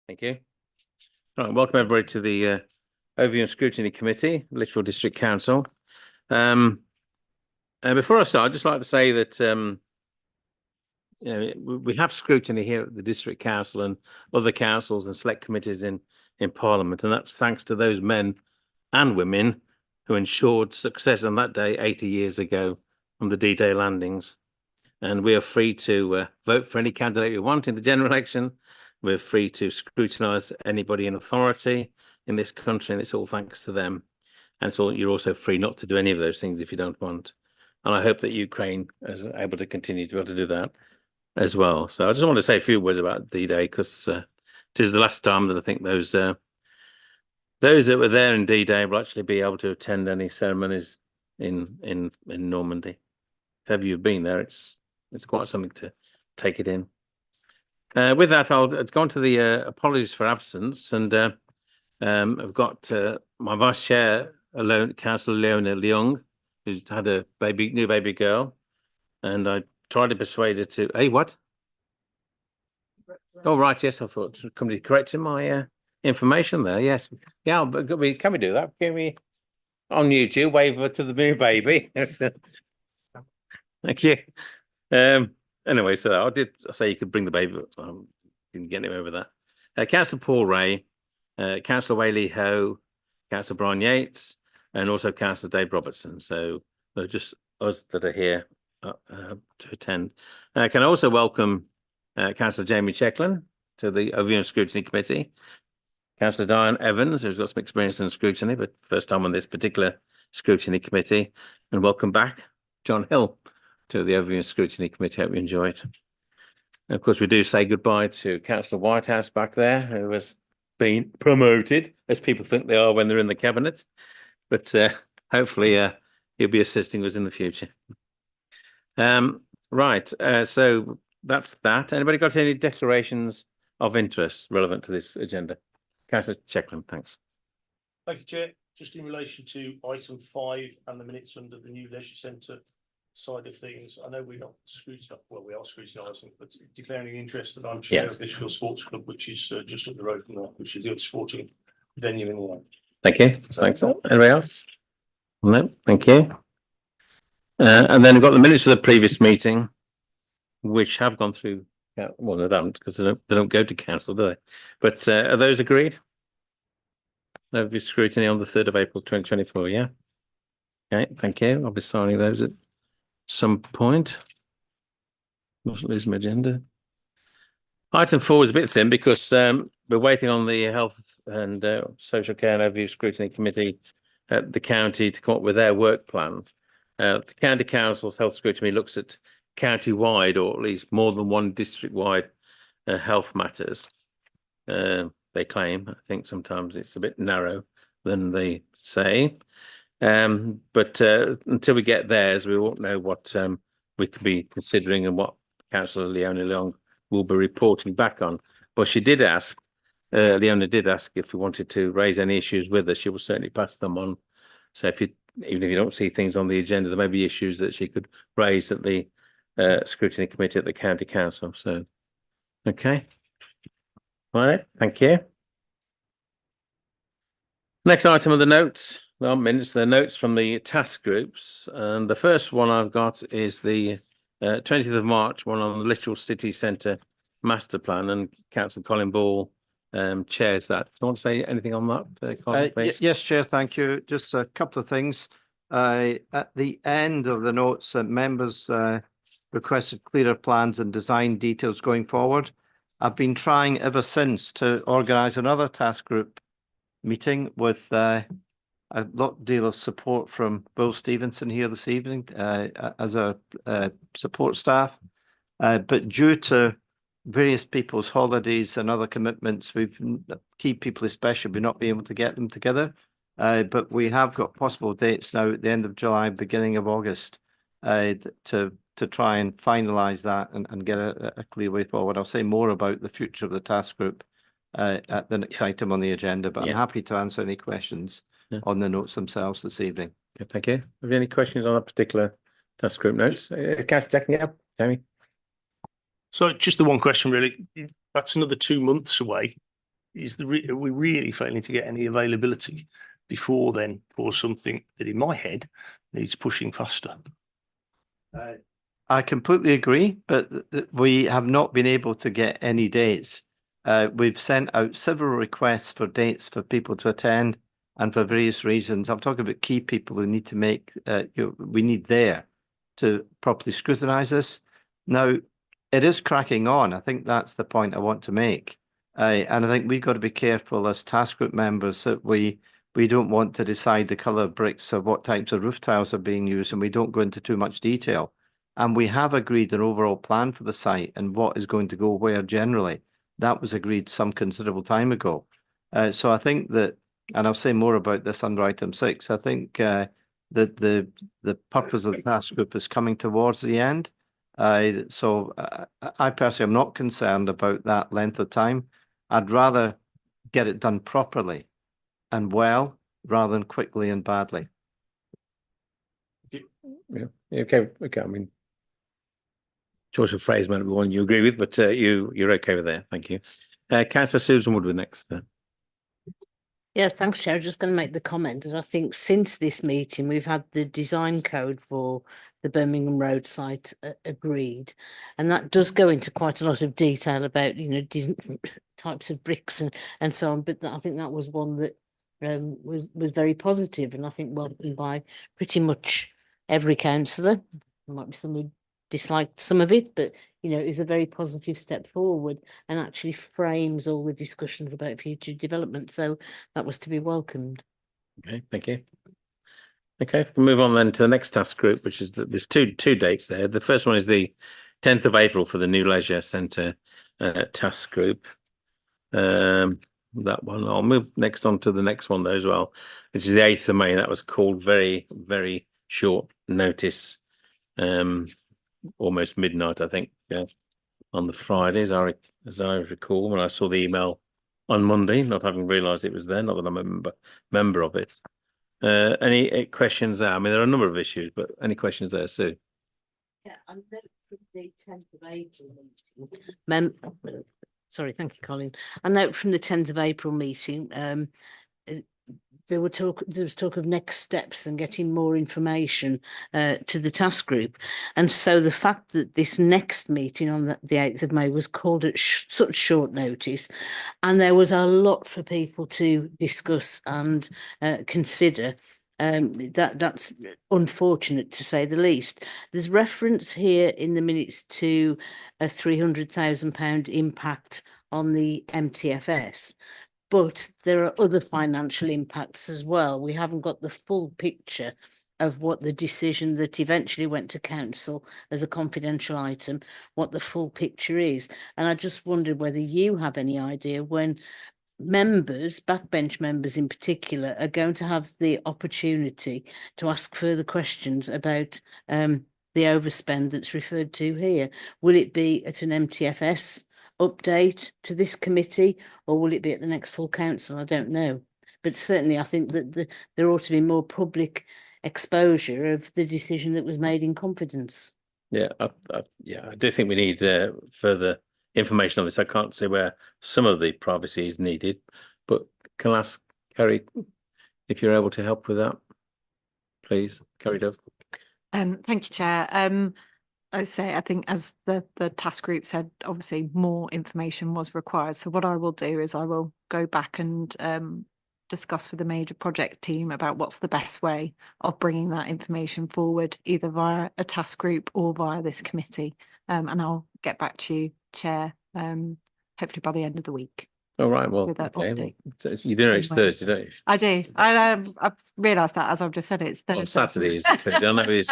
Thank you. Right, welcome everybody to the Overview and Scrutiny Committee, Lichfield District Council. Before I start, I'd just like to say that we have scrutiny here at the District Council and other councils and select committees in Parliament, and that's thanks to those men and women who ensured success on that day 80 years ago on the D-Day landings. And we are free to vote for any candidate we want in the general election. We're free to scrutinise anybody in authority in this country, and it's all thanks to them. And so you're also free not to do any of those things if you don't want. And I hope that Ukraine is able to continue to be able to do that as well. So I just want to say a few words about D-Day, because it is the last time that I think those that were there in D-Day will actually be able to attend any ceremonies in Normandy. Have you been there? It's quite something to take it in. With that, I'll go on to the apologies for absence, and I've got my vice chair, Councillor Leona Leung, who's had a new baby girl, and I tried to persuade her to. Hey, what? Oh, right, yes, I thought somebody correcting my information there. Yes, yeah, but can we do that? Can we on YouTube wave her to the new baby? Thank you. Anyway, so I did say you could bring the baby, but I didn't get him over that. Councillor Paul Ray, Councillor Whaley Ho, Councillor Brian Yates, and also Councillor Dave Robertson. So they're just us that are here to attend. Can I also welcome Councillor Jamie Checklin to the Overview and Scrutiny Committee, Councillor Diane Evans, who's got some experience in scrutiny, but first time on this particular scrutiny committee, and welcome back, John Hill, to the Overview and Scrutiny Committee. Hope you enjoy it. And of course, we do say goodbye to Councillor Whitehouse back there, who has been promoted, as people think they are when they're in the cabinet. But hopefully he'll be assisting us in the future. Right, so that's that. Anybody got any declarations of interest relevant to this agenda? Councillor Checklin, thanks. Thank you, Chair. Just in relation to item 5 and the minutes under the new leisure centre side of things, I know we're not scrutinising, well, we are scrutinising, but declaring interest that I'm chair of Lichfield Sports Club, which is just up the road from that, which is the other sporting venue in the line. Thank you. Thanks. Anybody else? No, thank you. And then we've got the minutes of the previous meeting, which have gone through. Well, they don't, because they don't go to council, do they? But are those agreed? No scrutiny on the 3rd of April 2024. Yeah. Okay. Thank you. I'll be signing those at some point. Mustn't lose my agenda. Item 4 is a bit thin because we're waiting on the Health and Social Care and Overview Scrutiny Committee at the county to come up with their work plan. The County Council's Health Scrutiny looks at county-wide, or at least more than one district-wide health matters. They claim. I think sometimes it's a bit narrow than they say. But until we get theirs, we won't know what we could be considering and what Councillor Leona Leung will be reporting back on. But she did ask, Leona did ask if we wanted to raise any issues with her. She will certainly pass them on. So even if you don't see things on the agenda, there may be issues that she could raise at the scrutiny committee at the county council. So, okay. All right, thank you. Next item of the notes. Well, minutes, the notes from the task groups. And the first one I've got is the 20th of March one on the Lichfield City Centre Master Plan, and Councillor Colin Ball chairs that. Do you want to say anything on that, Colin, please? Yes, Chair, thank you. Just a couple of things. At the end of the notes, members requested clearer plans and design details going forward. I've been trying ever since to organise another task group meeting with a deal of support from Bill Stevenson here this evening as a support staff. But due to various people's holidays and other commitments, key people especially, we've not been able to get them together. But we have got possible dates now at the end of July, beginning of August, to try and finalise that and get a clear way forward. I'll say more about the future of the task group at the next item on the agenda, but I'm happy to answer any questions on the notes themselves this evening. Okay, thank you. Have you any questions on that particular task group notes? Councillor checking it up, Jamie? So just the one question, really. That's another 2 months away. are we really failing to get any availability before then for something that in my head needs pushing faster? I completely agree, but we have not been able to get any dates. We've sent out several requests for dates for people to attend, and for various reasons. I'm talking about key people who need to make, we need there to properly scrutinise this. Now, it is cracking on. I think that's the point I want to make. And I think we've got to be careful as task group members that we don't want to decide the colour of bricks or what types of roof tiles are being used, and we don't go into too much detail. And we have agreed an overall plan for the site and what is going to go where generally. That was agreed some considerable time ago. So I think that, and I'll say more about this under item 6, I think that the purpose of the task group is coming towards the end. So I personally am not concerned about that length of time. I'd rather get it done properly and well rather than quickly and badly. Yeah. Okay. I mean, choice of phrase might be one you agree with, but you're okay with that. Thank you. Councillor Susan Woodward next. Yeah, thanks, Chair. I'm just going to make the comment that I think since this meeting, we've had the design code for the Birmingham Road site agreed. And that does go into quite a lot of detail about, types of bricks and so on. But I think that was one that was very positive, and I think welcomed by pretty much every councillor. There might be some who disliked some of it, but it was a very positive step forward and actually frames all the discussions about future development. So that was to be welcomed. Okay, thank you. Okay, we'll move on then to the next task group, which is there's two dates there. The first one is the 10th of April for the new leisure centre task group. That one. I'll move next on to the next one though as well, which is the 8th of May. That was called very, very short notice. Almost midnight, I think, on the Friday, as I recall, when I saw the email on Monday, not having realised it was there, not that I'm a member of it. Any questions there? I mean, there are a number of issues, but any questions there, Sue? Yeah, I note from the 10th of April meeting. Sorry, thank you, Colin. I note from the 10th of April meeting, there was talk of next steps and getting more information to the task group. And so the fact that this next meeting on the 8th of May was called at such short notice, and there was a lot for people to discuss and consider, that's unfortunate to say the least. There's reference here in the minutes to a £300,000 impact on the MTFS. But there are other financial impacts as well. We haven't got the full picture of what the decision that eventually went to council as a confidential item, what the full picture is. And I just wondered whether you have any idea when members, backbench members in particular, are going to have the opportunity to ask further questions about the overspend that's referred to here. Will it be at an MTFS update to this committee, or will it be at the next full council? I don't know, but certainly I think that there ought to be more public exposure of the decision that was made in confidence. Yeah, I do think we need further information on this. I can't say where some of the privacy is needed, but can I ask Kerry if you're able to help with that, please? Kerry Dove. Thank you, Chair. I think as the task group said, obviously more information was required. So what I will do is I will go back and discuss with the major project team about what's the best way of bringing that information forward, either via a task group or via this committee. And I'll get back to you, Chair, hopefully by the end of the week. All right, well, okay. Well, so you do know it's Thursday, don't you? I do. I've realised that as I've just said it's Thursday. On Saturdays, I don't know this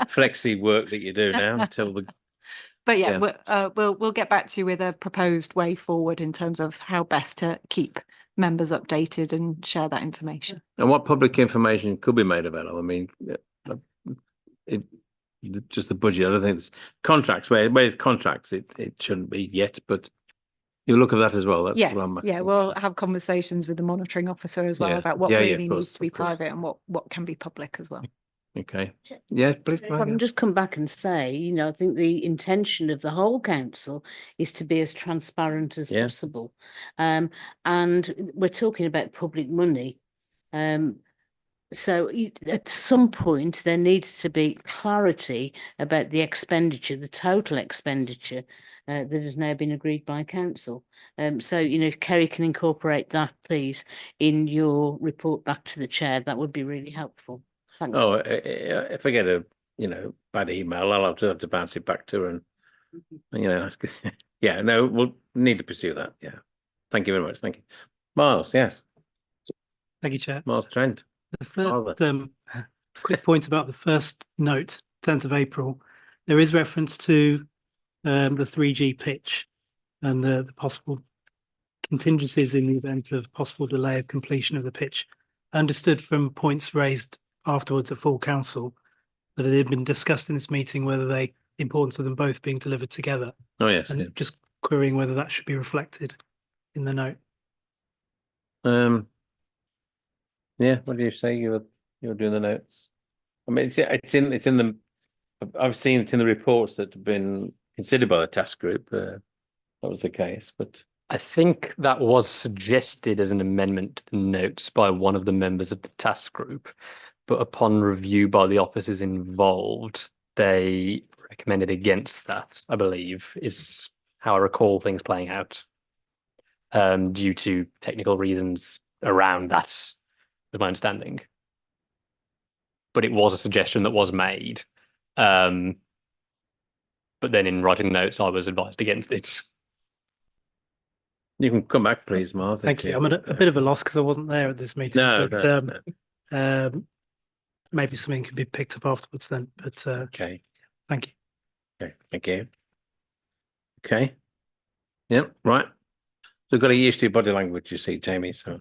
flexi work that you do now until the. But yeah, we'll get back to you with a proposed way forward in terms of how best to keep members updated and share that information. And what public information could be made available? I mean, just the budget. I don't think it's contracts. Where it's contracts, it shouldn't be yet, but. You look at that as well. That's yes, what I'm yeah. We'll have conversations with the monitoring officer as well about what really needs to be private and what can be public as well. Okay. Yeah, please. If I can just come back and say, you know, I think the intention of the whole council is to be as transparent as Yeah. possible. And we're talking about public money. So at some point, there needs to be clarity about the expenditure, the total expenditure that has now been agreed by council. So, you know, if Kerry can incorporate that, please, in your report back to the chair, that would be really helpful. Thank you. Oh, if I get a, bad email, I'll have to bounce it back to her and, ask. Yeah, no, we'll need to pursue that. Yeah. Thank you very much. Thank you. Miles, yes. Thank you, Chair. Miles Trent. The first quick point about the first note, 10th of April, there is reference to the 3G pitch and the possible contingencies in the event of possible delay of completion of the pitch. I understood from points raised afterwards at full council that it had been discussed in this meeting whether the importance of them both being delivered together. Oh, yes. And just querying whether that should be reflected in the note. Yeah, what do you say? You're doing the notes. I mean, it's in the. I've seen it in the reports that have been considered by the task group. That was the case, but I think that was suggested as an amendment to the notes by one of the members of the task group, but upon review by the officers involved, they recommended against that, I believe, is how I recall things playing out, due to technical reasons around that, was my understanding. But it was a suggestion that was made. But then in writing notes, I was advised against it. you can come back, please, Miles. Thank you. I'm at a bit of a loss because I wasn't there at this meeting. No, but, no. Maybe something can be picked up afterwards then. But Okay. thank you. Okay, thank you. Okay. Yep, right. We've got to get used to your body language, you see, Jamie. So,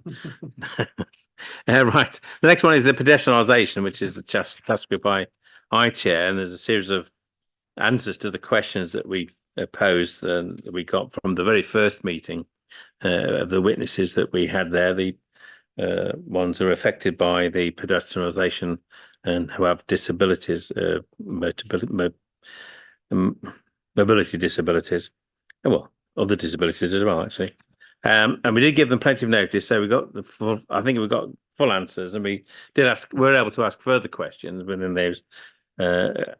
right. The next one is the pedestrianisation, which is the task group I chair, and there's a series of answers to the questions that we posed and that we got from the very first meeting of the witnesses that we had there. The ones who are affected by the pedestrianisation and who have disabilities, mobility disabilities, well, other disabilities as well, actually. And we did give them plenty of notice, so we got I think we got full answers, and we were able to ask further questions within those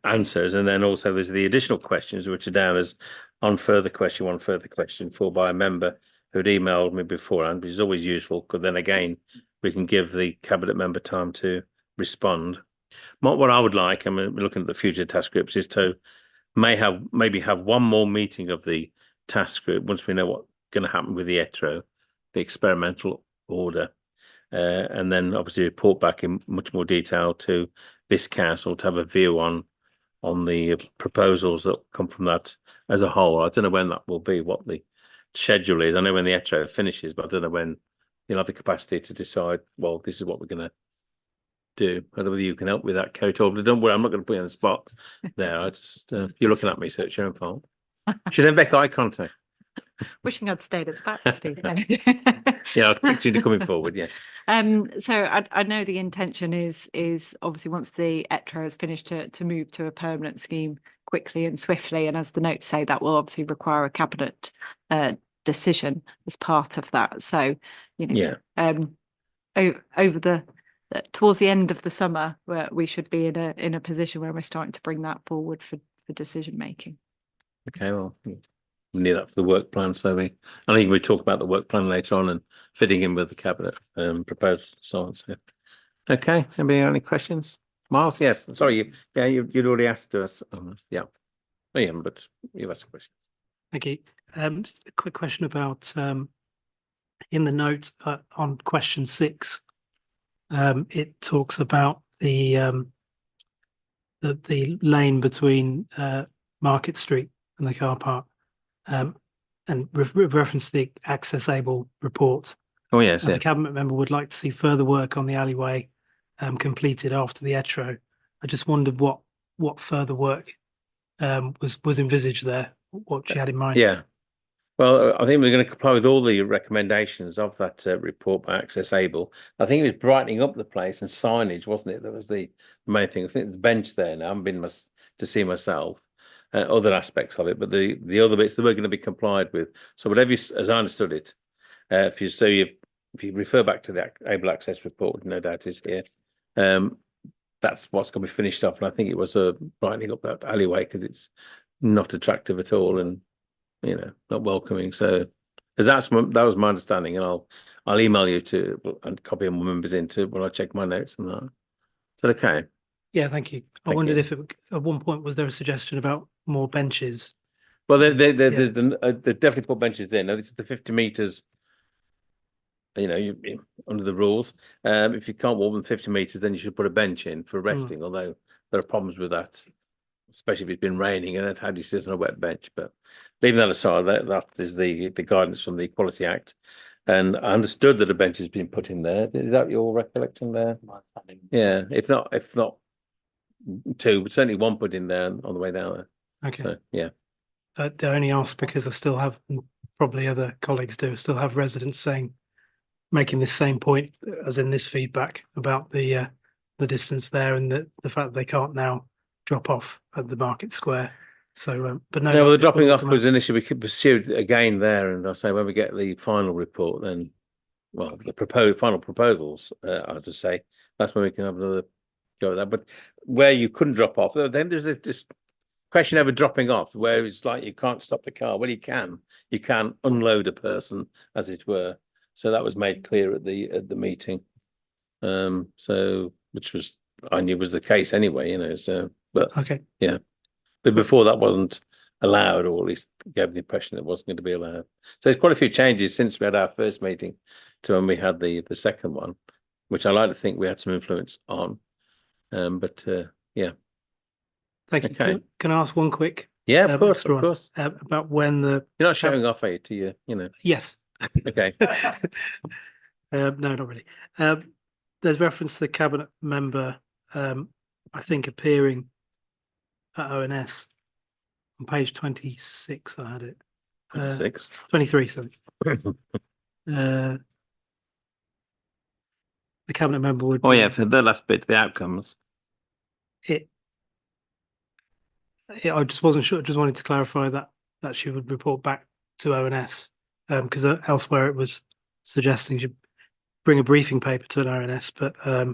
answers, and then also there's the additional questions which are down as on further question for by a member who'd emailed me beforehand, which is always useful because then again we can give the cabinet member time to respond. What I would like, I mean, looking at the future task groups, is to maybe have one more meeting of the task group once we know what's going to happen with the ETRO, the experimental order, and then obviously report back in much more detail to this council to have a view on the proposals that come from that as a whole. I don't know when that will be, what the schedule is. I know when the ETRO finishes, but I don't know when you'll have the capacity to decide, well, this is what we're going to do. I don't know whether you can help with that, Kate, or don't worry, I'm not going to put you on the spot there. I just, you're looking at me, so it's your own fault. Should I make eye contact? Wishing I'd stayed at the back, Steve. Yeah, I'll continue coming forward, yeah. So I know the intention is obviously once the ETRO is finished to move to a permanent scheme quickly and swiftly, and as the notes say, that will obviously require a cabinet decision as part of that. So, over the towards the end of the summer, where we should be in a position where we're starting to bring that forward for decision making. Okay, well, we need that for the work plan. So I think we talk about the work plan later on and fitting in with the cabinet proposed so on. So, okay, anybody have any questions? Miles, yes. Sorry, you'd already asked us. Yeah, but you asked a question. Thank you. A quick question about in the note on question 6. It talks about the lane between Market Street and the car park, and reference the Access Able report. Oh yes, The cabinet member would like to see further work on the alleyway completed after the ETRO. I just wondered what further work was envisaged there, what she had in mind. Yeah. Well, I think we're going to comply with all the recommendations of that report by Access Able. I think it was brightening up the place and signage, wasn't it? That was the main thing. I think there's a bench there now. I haven't been to see myself. Other aspects of it, but the other bits that were going to be complied with. So whatever, as I understood it, if you refer back to the Able Access report, no doubt is here. That's what's going to be finished off, and I think it was brightening up that alleyway because it's not attractive at all, and not welcoming. So, as that was my understanding, and I'll email you and copy more members into when I check my notes and that. Is that okay? Yeah, thank you. I wondered if at one point was there a suggestion about more benches? Well, they definitely put benches there. Now, this is the 50 meters. You under the rules. If you can't walk them 50 meters, then you should put a bench in for resting. Although there are problems with that, especially if it's been raining, and then how do you sit on a wet bench? But leaving that aside, that is the guidance from the Equality Act, and I understood that a bench has been put in there. Is that your recollection there? Yeah, if not two, but certainly one put in there on the way down there. Okay. So, yeah. I only ask because I still have, probably other colleagues do, still have residents making this same point as in this feedback about the distance there and the fact that they can't now drop off at the market square. So, but no. Well, the dropping off was an issue we could pursue again there, and I say when we get the final report, then, well, the final proposals, I'll just say that's when we can have another go at that. But where you couldn't drop off, then there's this question over dropping off, where it's like you can't stop the car. Well, you can unload a person, as it were. So that was made clear at the meeting. So which was, I knew was the case anyway, so, but okay. Yeah. But before that wasn't allowed, or at least gave the impression that it wasn't going to be allowed. So there's quite a few changes since we had our first meeting to when we had the second one, which I like to think we had some influence on. But yeah. Thank you. Okay. Can I ask one quick? Yeah, of course. About when You're not showing off, are you, to you? Yes. Okay. No, not really. There's reference to the cabinet member, I think, appearing at ONS on page 26. I had it. 23, sorry. The cabinet member would. Oh yeah, for the last bit, the outcomes. I just wasn't sure. Just wanted to clarify that she would report back to ONS, because elsewhere it was suggesting she bring a briefing paper to an ONS, but I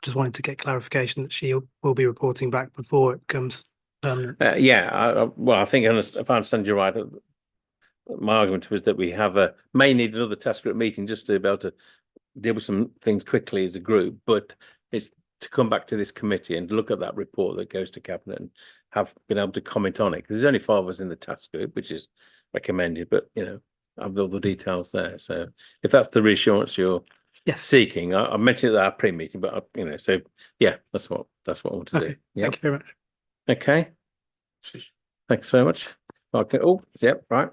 just wanted to get clarification that she will be reporting back before it becomes permanent. Well, I think if I understand you right, my argument was that we may need another task group meeting just to be able to deal with some things quickly as a group, but it's to come back to this committee and look at that report that goes to cabinet and have been able to comment on it, because there's only 5 of us in the task group, which is recommended, but I've all the details there. So if that's the reassurance you're seeking, I mentioned it at our pre-meeting, but so yeah, that's what I want to do. Yeah. Thank you very much. Okay. Thanks very much. Okay. Oh, yep. Right.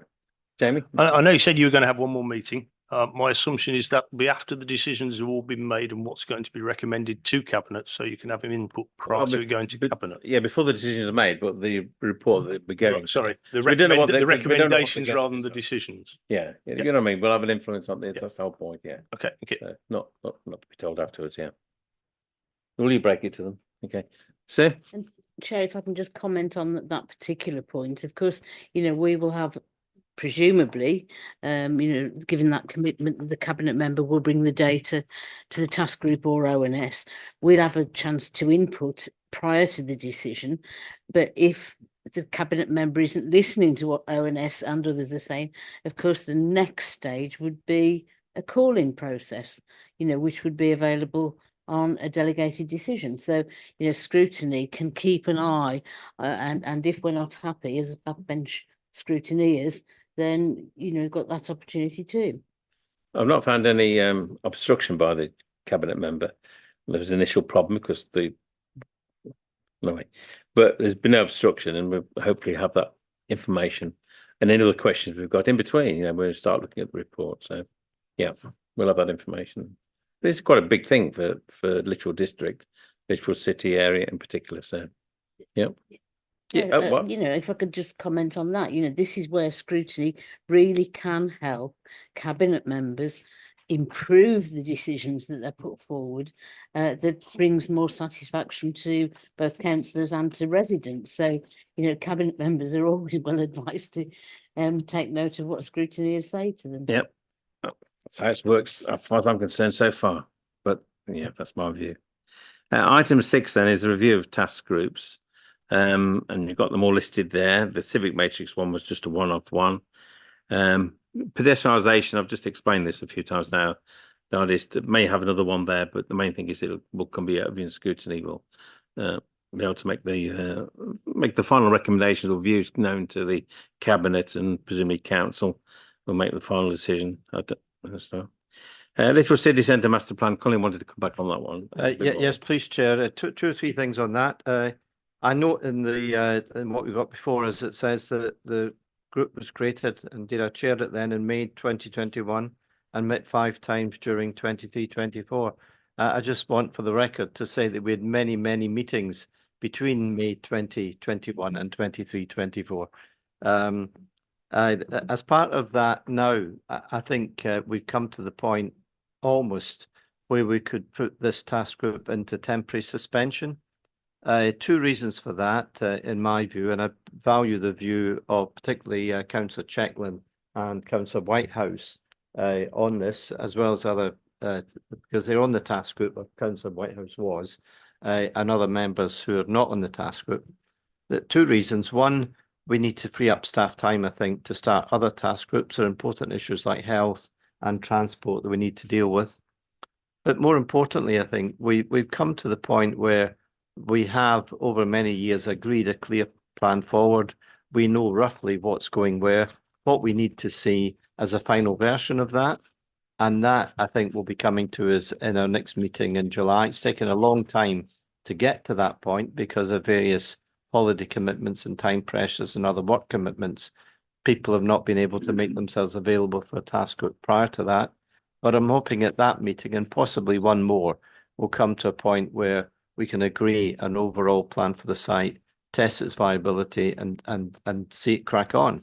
Jamie. I know you said you were going to have one more meeting. My assumption is that will be after the decisions have all been made and what's going to be recommended to cabinet, so you can have an input prior to going to cabinet. Yeah, before the decisions are made, but the report that we're getting. Sorry, the recommendations rather than the decisions. Yeah, you know what I mean. We'll have an influence on this. That's the whole point. Yeah. Okay. So not to be told afterwards. Yeah. Will you break it to them? Okay. So. Chair, if I can just comment on that particular point, of course, we will have, presumably, given that commitment that the cabinet member will bring the data to the task group or ONS, we'll have a chance to input prior to the decision. But if the cabinet member isn't listening to what ONS and others are saying, of course, the next stage would be a call-in process, which would be available on a delegated decision. So, scrutiny can keep an eye, and if we're not happy as backbench scrutineers, then got that opportunity too. I've not found any obstruction by the cabinet member. There was an initial problem because but there's been no obstruction, and we'll hopefully have that information. And any other questions we've got in between, we'll start looking at the report. So yeah, we'll have that information. This is quite a big thing for Lichfield district, Lichfield city area in particular. So yeah. Yeah, what? You know, if I could just comment on that, you know, this is where scrutiny really can help cabinet members improve the decisions that they're put forward, that brings more satisfaction to both councillors and to residents. So, you know, cabinet members are always well advised to take note of what scrutiny has said to them. Yep. That's how it works as far as I'm concerned so far. But yeah, that's my view. Item 6 then is a review of task groups. And you've got them all listed there. The civic matrix one was just a one-off one. Pedestrianisation, I've just explained this a few times now. The artist may have another one there, but the main thing is it will come be out of scrutiny. Will be able to make the final recommendations or views known to the cabinet, and presumably council will make the final decision. I don't understand. Little City Centre Master Plan. Colin wanted to come back on that one. Yes, please, Chair. Two or three things on that. I note in the in what we got before is it says that the group was created, and did I chaired it then in May 2021 and met 5 times during 23-24. I just want for the record to say that we had many meetings between May 2021 and 23-24. As part of that now, I think we've come to the point almost where we could put this task group into temporary suspension. 2 reasons for that, in my view, and I value the view of particularly Councillor Checklin and Councillor Whitehouse on this, as well as other, because they're on the task group, or Councillor Whitehouse was, and other members who are not on the task group. The 2 reasons. One, we need to free up staff time, I think, to start other task groups or important issues like health and transport that we need to deal with. But more importantly, I think we've come to the point where we have over many years agreed a clear plan forward. We know roughly what's going where, what we need to see as a final version of that. And that, I think, will be coming to us in our next meeting in July. It's taken a long time to get to that point because of various holiday commitments and time pressures and other work commitments. People have not been able to make themselves available for a task group prior to that. But I'm hoping at that meeting, and possibly one more, we'll come to a point where we can agree an overall plan for the site, test its viability, and see it crack on.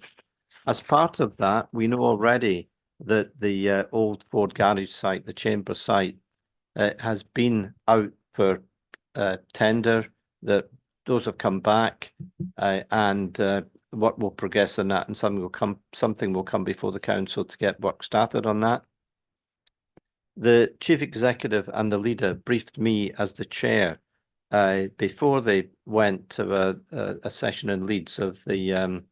As part of that, we know already that the old Ford garage site, the Chamber site, has been out for tender. That those have come back, and work will progress on that, and something will come before the council to get work started on that. The chief executive and the leader briefed me as the chair before they went to a session in Leeds of an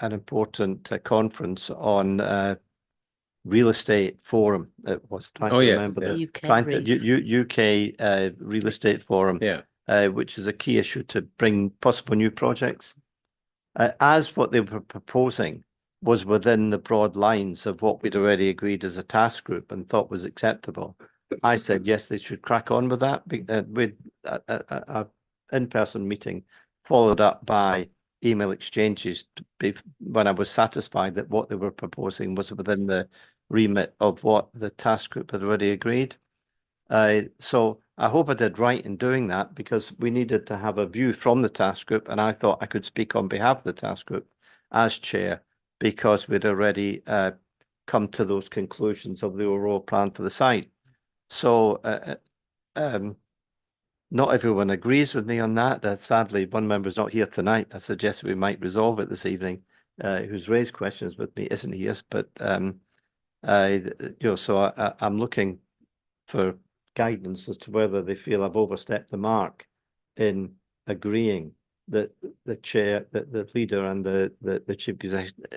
important conference on real estate forum. It was trying to remember the UK real estate forum, which is a key issue to bring possible new projects. As what they were proposing was within the broad lines of what we'd already agreed as a task group and thought was acceptable, I said yes, they should crack on with that. With a in-person meeting followed up by email exchanges when I was satisfied that what they were proposing was within the remit of what the task group had already agreed. So I hope I did right in doing that, because we needed to have a view from the task group, and I thought I could speak on behalf of the task group as chair, because we'd already come to those conclusions of the overall plan for the site. So not everyone agrees with me on that. Sadly, one member is not here tonight. I suggested we might resolve it this evening, who's raised questions with me, isn't here, but so I'm looking for guidance as to whether they feel I've overstepped the mark in agreeing that the chair, the leader, and the chief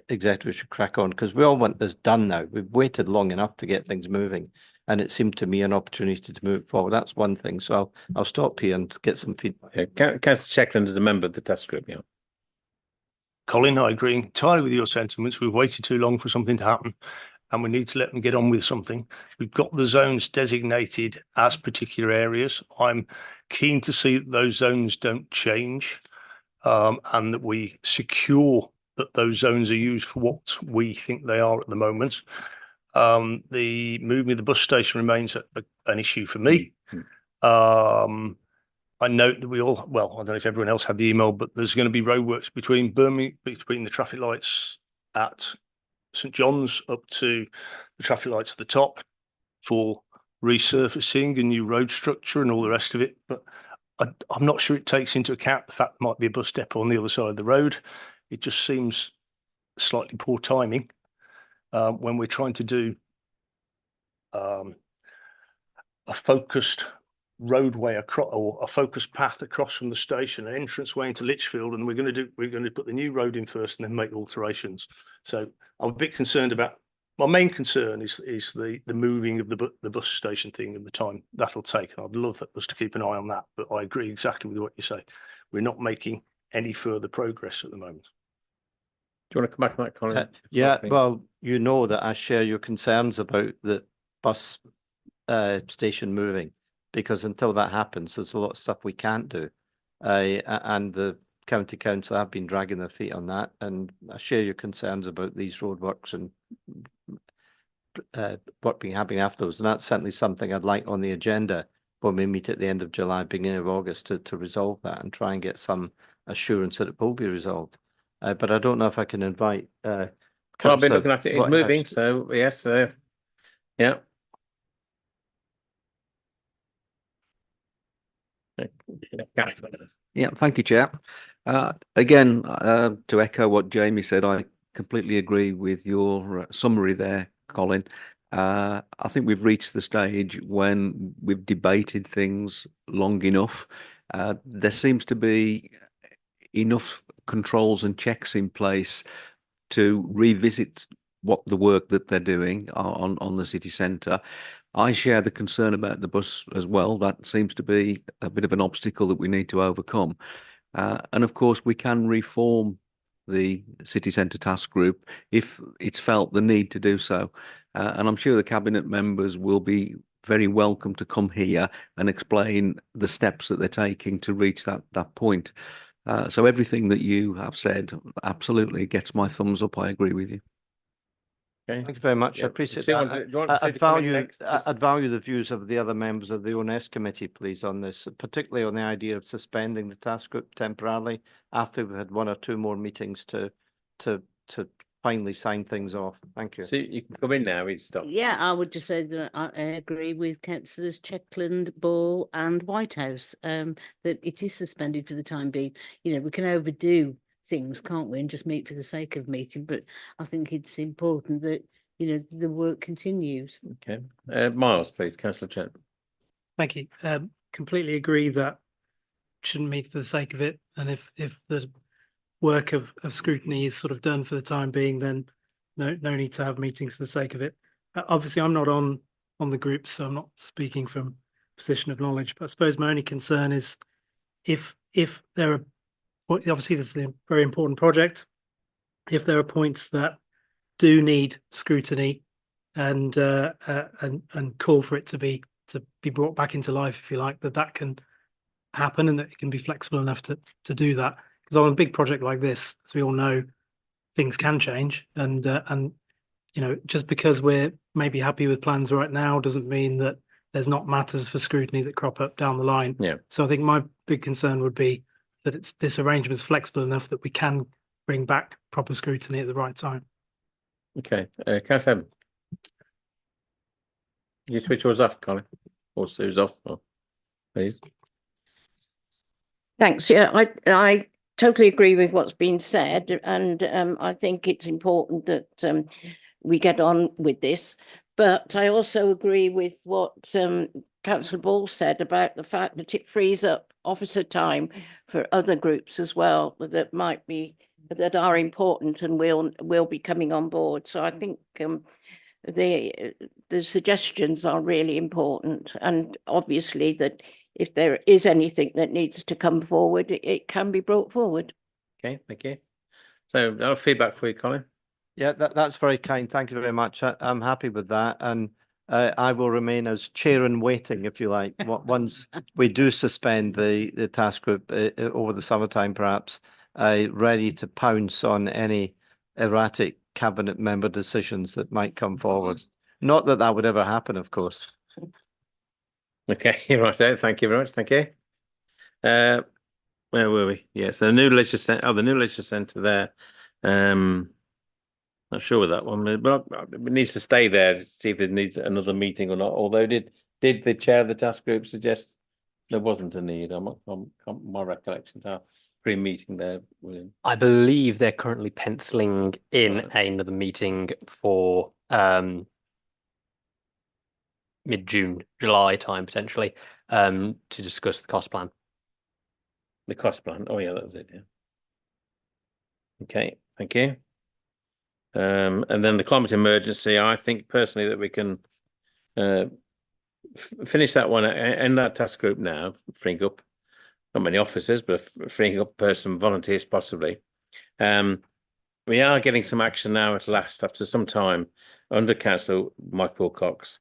executive should crack on, because we all want this done now. We've waited long enough to get things moving, and it seemed to me an opportunity to move forward. That's one thing. So I'll stop here and get some feedback. Yeah, Councillor Checklin is a member of the task group. Yeah, Colin, I agree entirely with your sentiments. We've waited too long for something to happen, and we need to let them get on with something. We've got the zones designated as particular areas. I'm keen to see that those zones don't change, and that we secure that those zones are used for what we think they are at the moment. The moving of the bus station remains an issue for me. I I note that well, I don't know if everyone else had the email, but there's going to be roadworks between the traffic lights at St John's up to the traffic lights at the top for resurfacing and new road structure and all the rest of it. But I'm not sure it takes into account the fact there might be a bus depot on the other side of the road. It just seems slightly poor timing when we're trying to do a focused roadway across, or a focused path across from the station, an entranceway into Lichfield, and we're going to put the new road in first and then make alterations. So I'm a bit concerned about. My main concern is the moving of the bus station thing and the time that'll take. I'd love us to keep an eye on that, but I agree exactly with what you say. We're not making any further progress at the moment. Do you want to come back on that, Colin? Yeah, well, you know that I share your concerns about the bus station moving, because until that happens, there's a lot of stuff we can't do. And the county council have been dragging their feet on that, and I share your concerns about these roadworks and what being happening afterwards. And that's certainly something I'd like on the agenda when we meet at the end of July, beginning of August, to resolve that and try and get some assurance that it will be resolved. But I don't know if I can invite. Well, I've been looking at it. It's Whitehouse moving, so yes, yeah. Yeah, thank you, Chair. Again, to echo what Jamie said, I completely agree with your summary there, Colin. I think we've reached the stage when we've debated things long enough. There seems to be enough controls and checks in place to revisit what the work that they're doing on the city centre. I share the concern about the bus as well. That seems to be a bit of an obstacle that we need to overcome. And of course, we can reform the city centre task group if it's felt the need to do so. And I'm sure the cabinet members will be very welcome to come here and explain the steps that they're taking to reach that point. So everything that you have said absolutely gets my thumbs up. I agree with you. Okay. Thank you very much. Yeah. I appreciate Do you that. want to- do you want to say I'd to come in value, next? I'd value the views of the other members of the ONS committee, please, on this, particularly on the idea of suspending the task group temporarily after we've had one or two more meetings to finally sign things off. Thank you. So you can come in now. It's stopped. Yeah, I would just say that I agree with councillors Checkland, Ball and Whitehouse, that it is suspended for the time being. You know, we can overdo things, can't we, and just meet for the sake of meeting, but I think it's important that, you know, the work continues. Okay. Miles, please, Councillor Chen. Thank you. Completely agree that shouldn't meet for the sake of it. And if the work of scrutiny is sort of done for the time being, then no need to have meetings for the sake of it. Obviously, I'm not on the group, so I'm not speaking from a position of knowledge. But I suppose my only concern is if there are, obviously this is a very important project, if there are points that do need scrutiny and call for it to be brought back into life, if you like, that can happen and that it can be flexible enough to do that. Because on a big project like this, as we all know, things can change, and you know, just because we're maybe happy with plans right now doesn't mean that there's not matters for scrutiny that crop up down the line. Yeah. So I think my big concern would be that this arrangement is flexible enough that we can bring back proper scrutiny at the right time. Okay. Councillor Evans. You switch yours off, Colin, or Sue's off, please. Thanks. Yeah, I totally agree with what's been said, and I think it's important that we get on with this. But I also agree with what Councillor Ball said about the fact that it frees up officer time for other groups as well that that are important and will be coming on board. So I think the suggestions are really important, and obviously that if there is anything that needs to come forward, it can be brought forward. Okay, thank you. So I'll feedback for you, Colin. Yeah, that's very kind. Thank you very much. I'm happy with that, and I will remain as chair in waiting, if you like. Once we do suspend the task group over the summertime, perhaps, ready to pounce on any erratic cabinet member decisions that might come forward. Not that would ever happen, of course. Okay, right. Thank you very much. Thank you. Where were we? Yes, the new leisure centre. Oh, the new leisure centre there. Not sure with that one, but it needs to stay there to see if it needs another meeting or not. Although did the chair of the task group suggest there wasn't a need? My recollections are pre-meeting there, William. I believe they're currently penciling in Right. another meeting for mid-June, July time potentially, to discuss the cost plan. The cost plan. Oh yeah, that was it. Yeah. Okay, thank you. And then the climate emergency. I think personally that we can finish that one and that task group now, freeing up not many officers, but freeing up some volunteers possibly. We are getting some action now at last after some time under Councillor Mike Wilcox.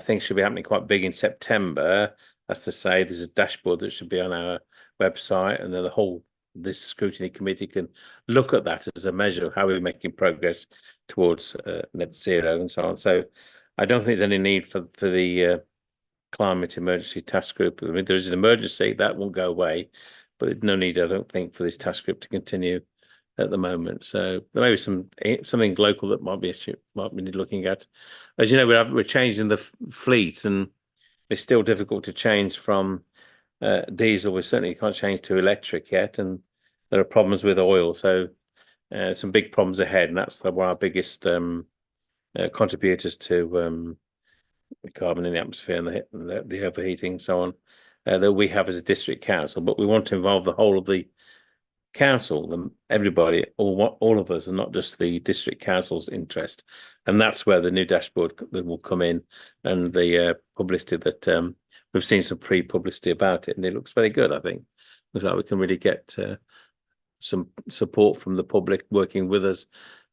Things should be happening quite big in September. That's to say, there's a dashboard that should be on our website, and then this scrutiny committee can look at that as a measure of how we're making progress towards net zero and so on. So I don't think there's any need for the climate emergency task group. I mean, there's an emergency that won't go away, but there's no need, I don't think, for this task group to continue at the moment. So there may be something local that might be looking at. As you know, we're changing the fleet, and it's still difficult to change from diesel. We certainly can't change to electric yet, and there are problems with oil. So some big problems ahead, and that's one of our biggest contributors to carbon in the atmosphere and the overheating and so on that we have as a district council. But we want to involve the whole of the council, everybody, all of us, and not just the district council's interest. And that's where the new dashboard that will come in, and the publicity that we've seen some pre-publicity about it, and it looks very good. I think looks like we can really get some support from the public working with us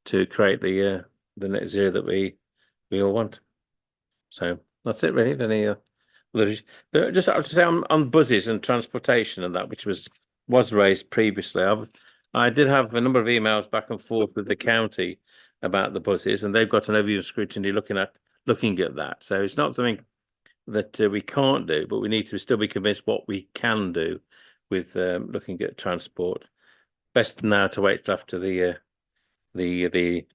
to create the net zero that we all want. So that's it, really. Just I have to say on buses and transportation and that, which was raised previously. I did have a number of emails back and forth with the county about the buses, and they've got an overview of scrutiny looking at that. So it's not something that we can't do, but we need to still be convinced what we can do with looking at transport. Best now to wait till after the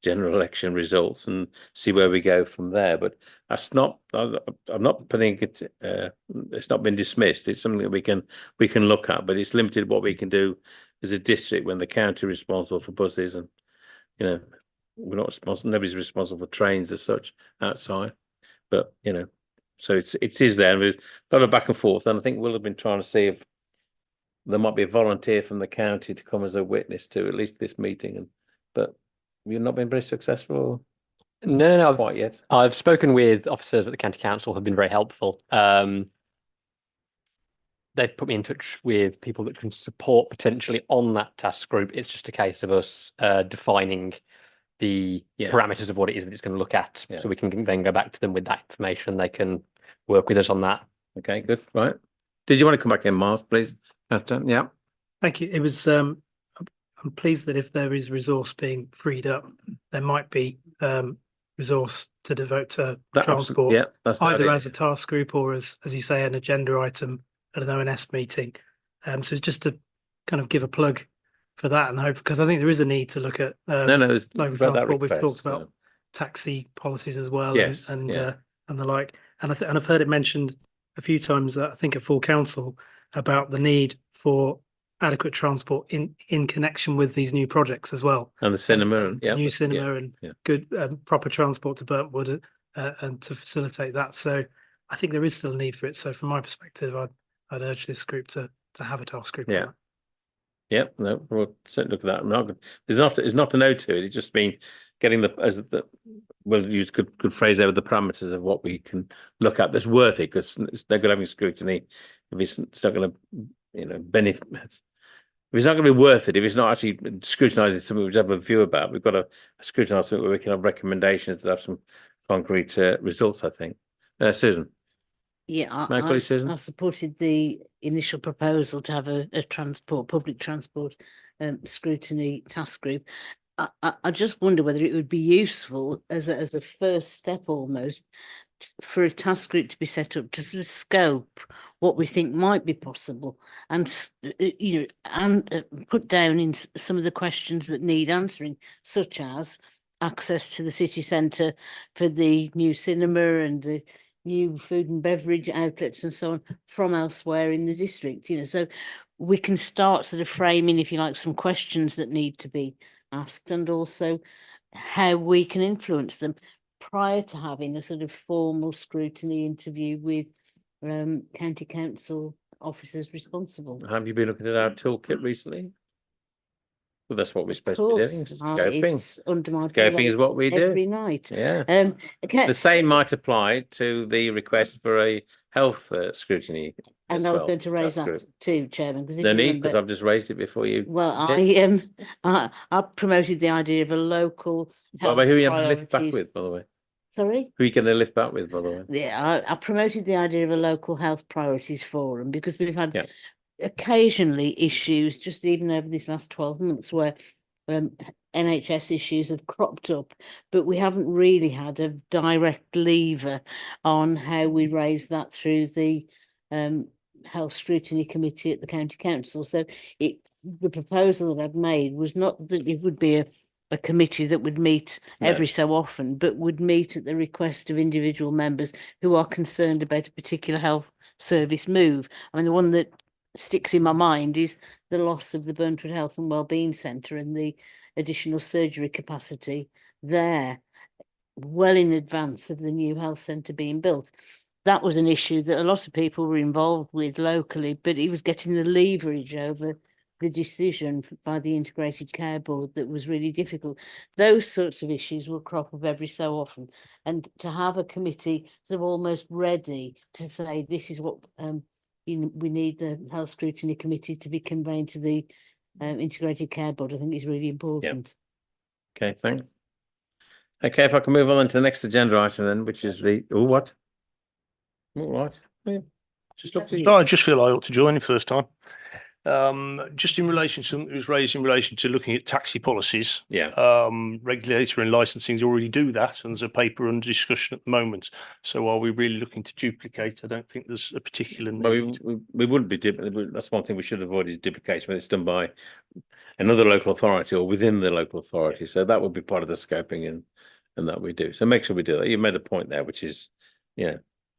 general election results and see where we go from there. But I'm not putting it. It's not been dismissed. It's something that we can look at, but it's limited what we can do as a district when the county is responsible for buses, and we're not responsible. Nobody's responsible for trains as such outside. But so it is there. And there's a lot of back and forth, and I think we'll have been trying to see if there might be a volunteer from the county to come as a witness to at least this meeting, but you've not been very successful. No, quite yet. I've spoken with officers at the county council who have been very helpful. They've put me in touch with people that can support potentially on that task group. It's just a case of us defining the parameters of what it is that it's going to look at, so we can then go back to them with that information. They can work with us on that. Okay, good. Right. Did you want to come back in, Miles, please? Yeah. Thank you. It was I'm pleased that if there is resource being freed up, there might be resource to devote to transport. Yeah, that's either as a task group or as you say, an agenda item at an ONS meeting. So just to kind of give a plug for that and hope, because I think there is a need to look at local transport. We've talked about taxi policies as well, yes, and the like. And I've heard it mentioned a few times, I think at full council, about the need for adequate transport in connection with these new projects as well, and the cinema, and new cinema, and good proper transport to Burntwood, and to facilitate that. So I think there is still a need for it. So from my perspective, I'd urge this group to have a task group. Yeah. Yeah, no, we'll certainly look at that. It's not a no to it. It's just been getting we'll use good phrase there, with the parameters of what we can look at that's worth it, because it's no good having scrutiny if it's not going to benefit. If it's not going to be worth it, if it's not actually scrutinising something we have a view about, we've got to scrutinise something where we can have recommendations that have some concrete results, I think. Susan. Yeah, I supported the initial proposal to have a public transport scrutiny task group. I just wonder whether it would be useful as a first step almost for a task group to be set up to sort of scope what we think might be possible and, put down in some of the questions that need answering, such as access to the city centre for the new cinema and the new food and beverage outlets and so on from elsewhere in the district, so we can start sort of framing, if you like, some questions that need to be asked and also how we can influence them prior to having a sort of formal scrutiny interview with county council officers responsible. Have you been looking at our toolkit recently? Well, that's what we're supposed to be doing. It's Scoping. under my Scoping is what we do. every night. Yeah. Okay. The same might apply to the request for a health scrutiny. And as I was well. going to raise That's that good. too, Chairman, because if No you need, remember, because I've just raised it before you. well, did. I promoted the idea of a local By health the way, who are you going to lift back priorities. with, by the way? Sorry? Who are you going to lift back with, by the way? Yeah, I promoted the idea of a local health priorities forum because we've had Yeah. occasionally issues, just even over these last 12 months, where NHS issues have cropped up, but we haven't really had a direct lever on how we raise that through the Health Scrutiny Committee at the County Council. So the proposal that I've made was not that it would be a committee that would meet every so often, but would meet at the request of individual members who are concerned about a particular health service move. I mean, the one that sticks in my mind is the loss of the Burntwood Health and Wellbeing Centre and the additional surgery capacity there, well in advance of the new health centre being built. That was an issue that a lot of people were involved with locally, but it was getting the leverage over the decision by the Integrated Care Board that was really difficult. Those sorts of issues will crop up every so often, and to have a committee sort of almost ready to say this is what we need the Health Scrutiny Committee to be conveyed to the Integrated Care Board, I think is really important. Okay, thanks. Okay, if I can move on to the next agenda item then, which is the what? All right. Yeah. Just up to you. So I just feel I ought to join the first time. Just in relation to something that was raised in relation to looking at taxi policies. Yeah. Regulator and licensing already do that, and there's a paper under discussion at the moment. So are we really looking to duplicate? I don't think there's a particular need. Well, we wouldn't be that's one thing we should avoid is duplication when it's done by another local authority or within the local authority. So that would be part of the scoping and that we do. So make sure we do that. You made a point there, which is,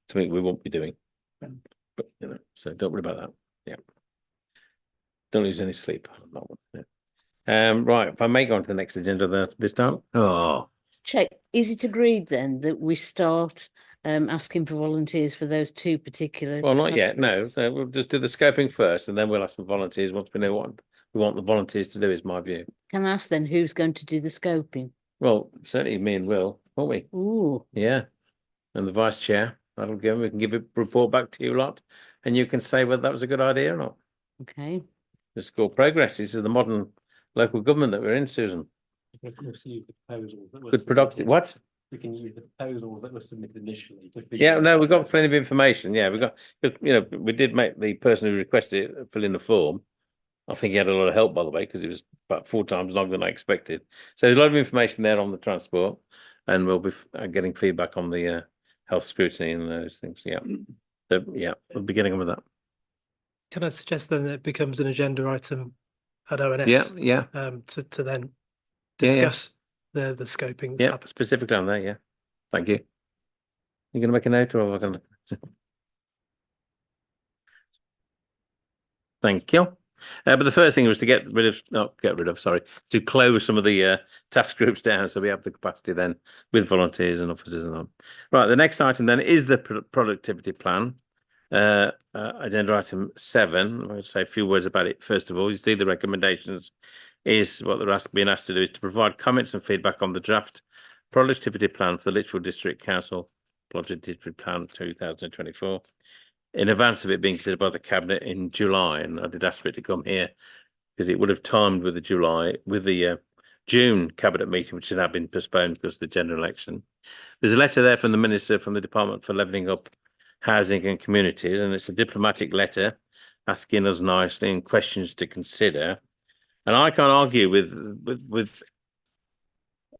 something we won't be doing. But so don't worry about that. Yeah. Don't lose any sleep on that one. Yeah. Right. If I may go on to the next agenda this time. Oh. Check. Is it agreed then that we start asking for volunteers for those two particular? Well, not yet. No. So we'll just do the scoping first, and then we'll ask for volunteers once we know what we want the volunteers to do. Is my view. Can I ask then who's going to do the scoping? Well, certainly me and Will, won't we? Ooh. Yeah. And the vice chair. That'll give. We can give a report back to you lot, and you can say whether that was a good idea or not. Okay. The school progress. This is the modern local government that we're in, Susan. We can also use the proposals that were Good productive. What? We can use the proposals that were submitted initially. Yeah, no, we've got plenty of information. Yeah, we got, we did make the person who requested it fill in the form. I think he had a lot of help, by the way, because it was about 4 times longer than I expected. So there's a lot of information there on the transport, and we'll be getting feedback on the health scrutiny and those things. Yeah. So yeah, we'll be getting on with that. Can I suggest then that it becomes an agenda item at ONS? Yeah. To then Yeah, yeah. discuss the scoping. that's Yeah, happened. specifically on that. Yeah. Thank you. You're going to make a note, or am I going to? Thank you. But the first thing was to to close some of the task groups down, so we have the capacity then with volunteers and officers and on. Right, the next item then is the productivity plan. Agenda item 7. I'll say a few words about it. First of all, you see the recommendations is what they're being asked to do is to provide comments and feedback on the draft productivity plan for the Lichfield District Council Productivity Plan 2024 in advance of it being considered by the Cabinet in July. And I did ask for it to come here because it would have timed with the June Cabinet meeting, which has now been postponed because of the general election. There's a letter there from the Minister from the Department for Levelling Up Housing and Communities, and it's a diplomatic letter asking us nicely and questions to consider. And I can't argue with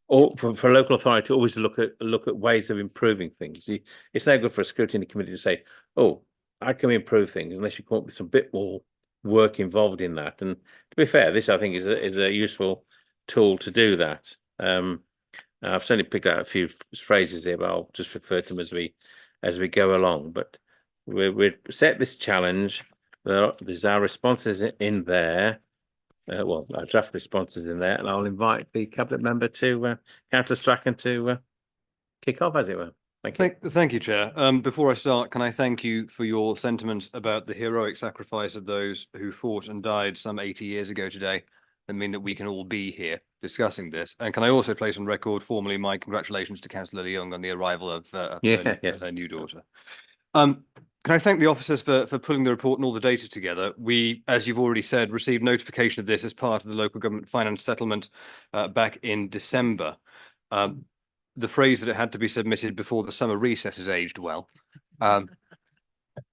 or for local authority, always to look at ways of improving things. It's no good for a scrutiny committee to say, "Oh, how can we improve things?" unless you come up with some bit more work involved in that. And to be fair, this I think is a useful tool to do that. I've certainly picked out a few phrases here, but I'll just refer to them as we go along. But we set this challenge. There's our responses in there. Well, our draft responses in there, and I'll invite the cabinet member to Councillor Strachan to kick off, as it were. Thank you. Thank you, Chair. Before I start, can I thank you for your sentiments about the heroic sacrifice of those who fought and died some 80 years ago today that mean that we can all be here discussing this. And can I also place on record formally my congratulations to Councillor Leung on the arrival of her new daughter. Can I thank the officers for pulling the report and all the data together? We, as you've already said, received notification of this as part of the local government finance settlement back in December. The phrase that it had to be submitted before the summer recess has aged well.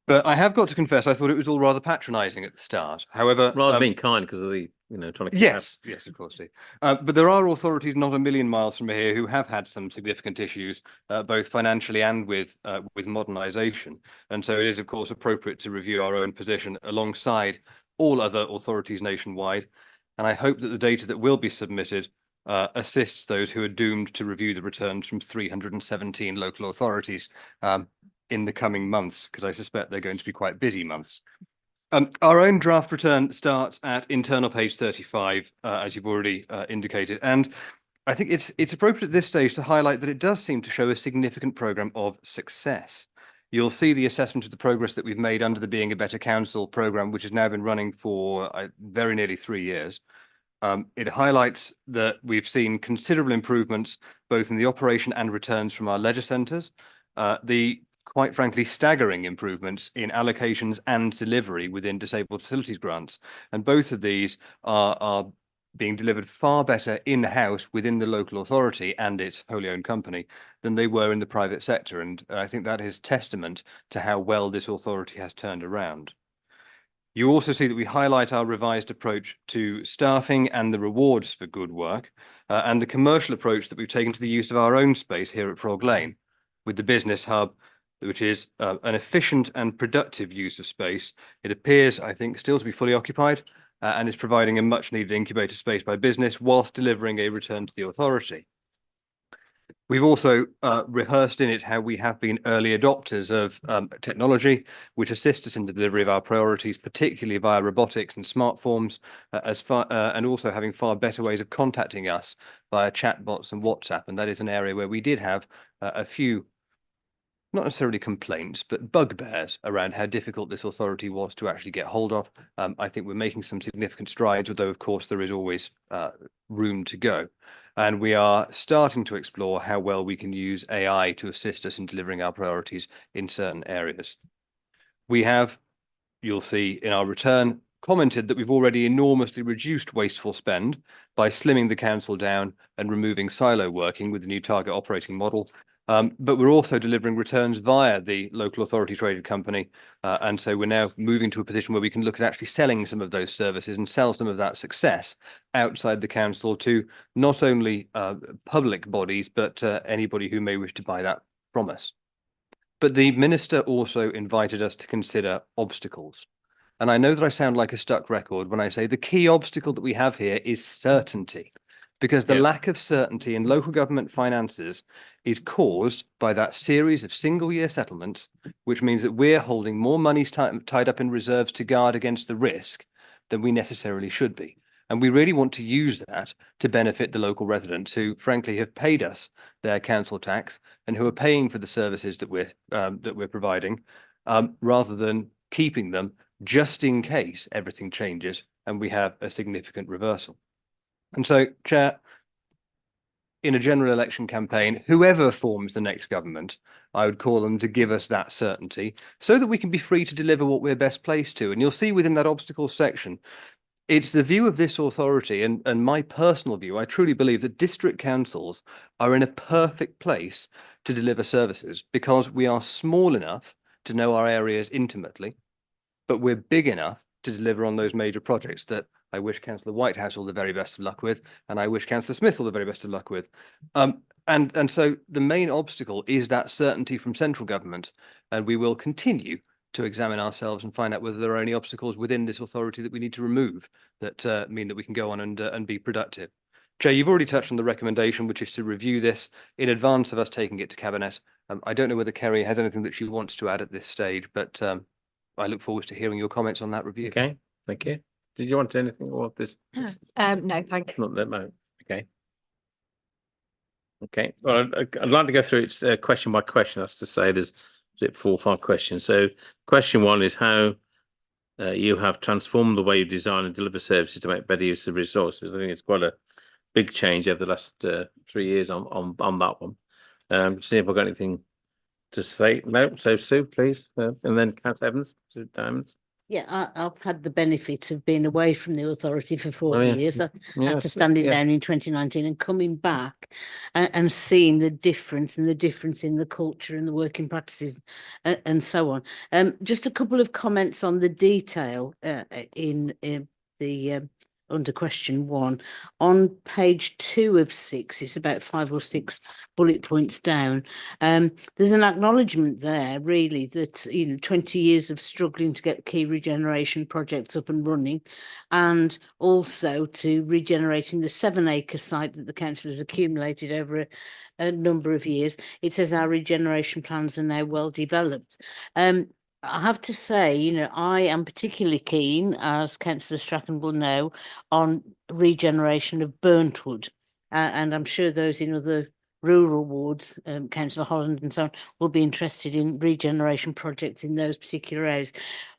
But I have got to confess, I thought it was all rather patronising at the start. However, rather being kind because of the trying to yes, of course, Steve. But there are authorities not a million miles from here who have had some significant issues, both financially and with modernisation. And so it is, of course, appropriate to review our own position alongside all other authorities nationwide. And I hope that the data that will be submitted assists those who are doomed to review the returns from 317 local authorities in the coming months, because I suspect they're going to be quite busy months. Our own draft return starts at internal page 35, as you've already indicated. And I think it's appropriate at this stage to highlight that it does seem to show a significant programme of success. You'll see the assessment of the progress that we've made under the Being a Better Council programme, which has now been running for very nearly 3 years. It highlights that we've seen considerable improvements both in the operation and returns from our leisure centres. The quite frankly staggering improvements in allocations and delivery within disabled facilities grants. And both of these are being delivered far better in-house within the local authority and its wholly owned company than they were in the private sector. And I think that is testament to how well this authority has turned around. You also see that we highlight our revised approach to staffing and the rewards for good work, and the commercial approach that we've taken to the use of our own space here at Frog Lane, with the business hub, which is an efficient and productive use of space. It appears, I think, still to be fully occupied and is providing a much needed incubator space by business whilst delivering a return to the authority. We've also rehearsed in it how we have been early adopters of technology, which assists us in the delivery of our priorities, particularly via robotics and smart forms, and also having far better ways of contacting us via chatbots and WhatsApp. And that is an area where we did have a few, not necessarily complaints, but bugbears around how difficult this authority was to actually get hold of. I think we're making some significant strides, although of course there is always room to go. And we are starting to explore how well we can use AI to assist us in delivering our priorities in certain areas. We have, you'll see in our return, commented that we've already enormously reduced wasteful spend by slimming the council down and removing silo working with the new target operating model. But we're also delivering returns via the local authority traded company. And so we're now moving to a position where we can look at actually selling some of those services and sell some of that success outside the council to not only public bodies, but anybody who may wish to buy that from us. But the minister also invited us to consider obstacles. And I know that I sound like a stuck record when I say the key obstacle that we have here is certainty, because the lack of certainty in local government finances is caused by that series of single-year settlements, which means that we're holding more money tied up in reserves to guard against the risk than we necessarily should be. And we really want to use that to benefit the local residents who, frankly, have paid us their council tax and who are paying for the services that we're providing, rather than keeping them just in case everything changes and we have a significant reversal. And so, Chair, in a general election campaign, whoever forms the next government, I would call them to give us that certainty so that we can be free to deliver what we're best placed to. And you'll see within that obstacles section, it's the view of this authority and my personal view. I truly believe that district councils are in a perfect place to deliver services because we are small enough to know our areas intimately, but we're big enough to deliver on those major projects that I wish Councillor Whitehouse all the very best of luck with, and I wish Councillor Smith all the very best of luck with. And so the main obstacle is that certainty from central government, and we will continue to examine ourselves and find out whether there are any obstacles within this authority that we need to remove that mean that we can go on and be productive. Chair, you've already touched on the recommendation, which is to review this in advance of us taking it to Cabinet. I don't know whether Kerry has anything that she wants to add at this stage, but I look forward to hearing your comments on that review. Okay, thank you. Did you want to anything or this? No, thank you. Not that moment. Okay. Okay, well, I'd like to go through it question by question. That's to say, there's 4 or 5 questions. So, question 1 is how you have transformed the way you design and deliver services to make better use of resources. I think it's quite a big change over the last 3 years on that one. See if I've got anything to say. No, so Sue, please, and then Councillor Evans, Sue Diamonds. Yeah, I've had the benefit of being away from the authority for 40 yeah. years. After Yes, standing yeah. down in 2019 and coming back and seeing the difference in the culture and the working practices and so on. Just a couple of comments on the detail in the under question 1 on page 2 of 6. It's about 5 or 6 bullet points down. There's an acknowledgement there, really, that 20 years of struggling to get key regeneration projects up and running, and also to regenerating the 7-acre site that the council has accumulated over a number of years. It says our regeneration plans are now well developed. I have to say, I am particularly keen, as Councillor Strachan will know, on regeneration of burnt wood. And I'm sure those in other rural wards, Councillor Holland and so on, will be interested in regeneration projects in those particular areas.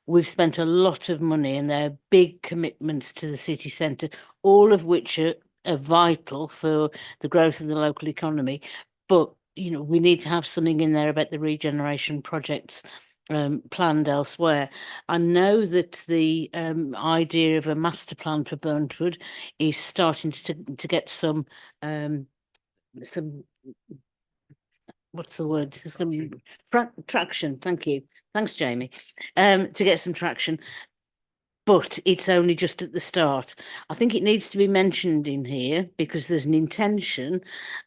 We've spent a lot of money and there are big commitments to the city centre, all of which are vital for the growth of the local economy. But, we need to have something in there about the regeneration projects planned elsewhere. I know that the idea of a master plan for Burntwood is starting to get some what's the word? Some traction. Thank you. Thanks, Jamie. To get some traction. But it's only just at the start. I think it needs to be mentioned in here because there's an intention,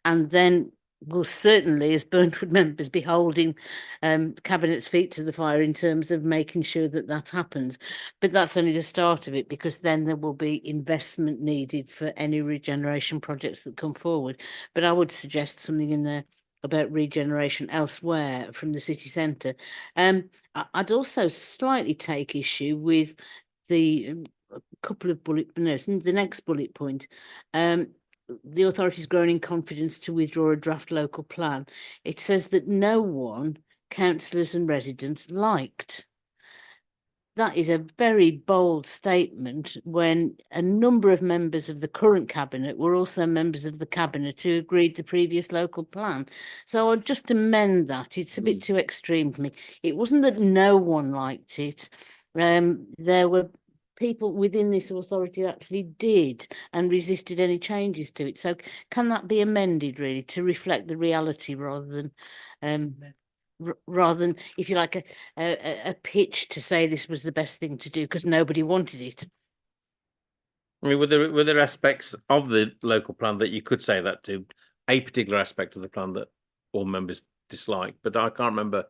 and then we'll certainly, as Burntwood members, be holding Cabinet's feet to the fire in terms of making sure that that happens. But that's only the start of it, because then there will be investment needed for any regeneration projects that come forward. But I would suggest something in there about regeneration elsewhere from the city centre. I'd also slightly take issue with the couple of the next bullet point. The authority's grown in confidence to withdraw a draft local plan. It says that no one, councillors and residents, liked. That is a very bold statement when a number of members of the current cabinet were also members of the cabinet who agreed the previous local plan. So I'll just amend that. It's a bit too extreme for me. It wasn't that no one liked it. There were people within this authority who actually did and resisted any changes to it. So can that be amended really to reflect the reality rather than, if you like, a pitch to say this was the best thing to do because nobody wanted it? I mean, were there aspects of the local plan that you could say that to, a particular aspect of the plan that all members disliked? But I can't remember,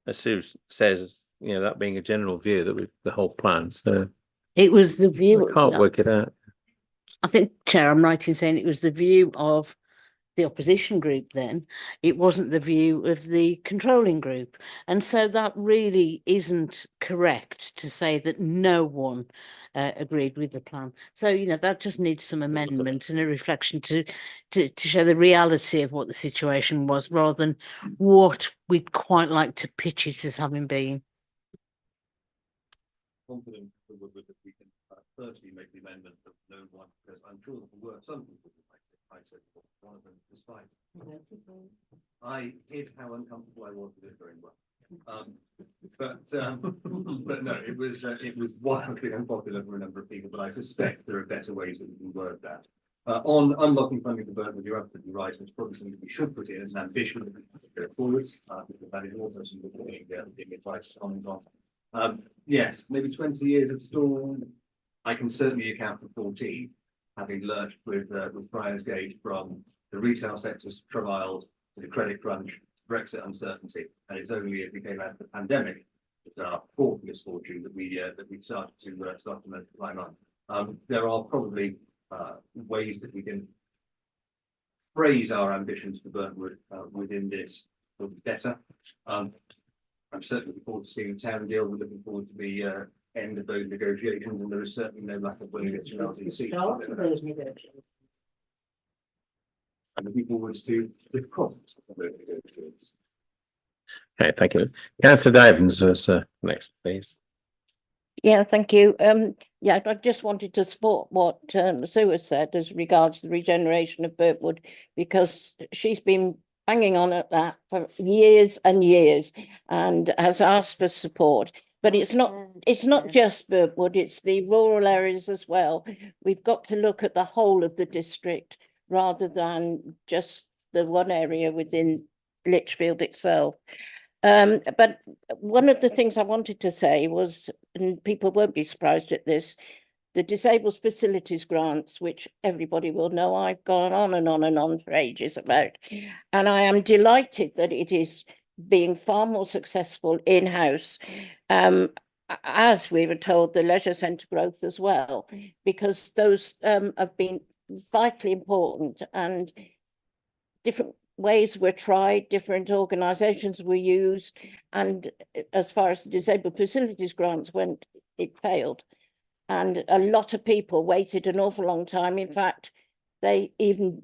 as Sue says, that being a general view that was the whole plan. So it was the view. I can't work it out. I think, Chair, I'm right in saying it was the view of the opposition group then. It wasn't the view of the controlling group. And so that really isn't correct to say that no one agreed with the plan. So, that just needs some amendment and a reflection to show the reality of what the situation was rather than what we'd quite like to pitch it as having been. Confident that we can firstly make the amendment of no one, because I'm sure there were some people who liked it. I said one of them, despite I hid how uncomfortable I was with it very well. But no, it was wildly unpopular for a number of people. But I suspect there are better ways that we can word that. On unlocking funding for Burntwood, you're absolutely right. It's probably something we should put in as an ambition to go forward. Because that is also something being advised to comment on. Yes, maybe 20 years of storm I can certainly account for 14, having learnt with Brian's Gate from the retail sector's trials to the credit crunch, Brexit uncertainty, and it's only as we came out of the pandemic, that our fourth misfortune that we started to climb on. There are probably ways that we can phrase our ambitions for Burntwood within this better. I'm certainly looking forward to seeing the town deal. We're looking forward to the end of those negotiations, and there is certainly no lack of willingness to Start of those negotiations. and looking forward to the costs of those negotiations. Okay, thank you. Councillor Divens was next, please. Yeah, thank you. Yeah, I just wanted to support what Sue has said as regards the regeneration of Burntwood, because she's been banging on at that for years and years and has asked for support. But it's not just Burntwood, it's the rural areas as well. We've got to look at the whole of the district rather than just the one area within Lichfield itself. But one of the things I wanted to say was, and people won't be surprised at this, the disabled facilities grants, which everybody will know I've gone on and on and on for ages about. And I am delighted that it is being far more successful in-house, as we were told, the leisure centre growth as well, because those have been vitally important, and different ways were tried, different organisations were used, and as far as the disabled facilities grants went, it failed. And a lot of people waited an awful long time. In fact, they even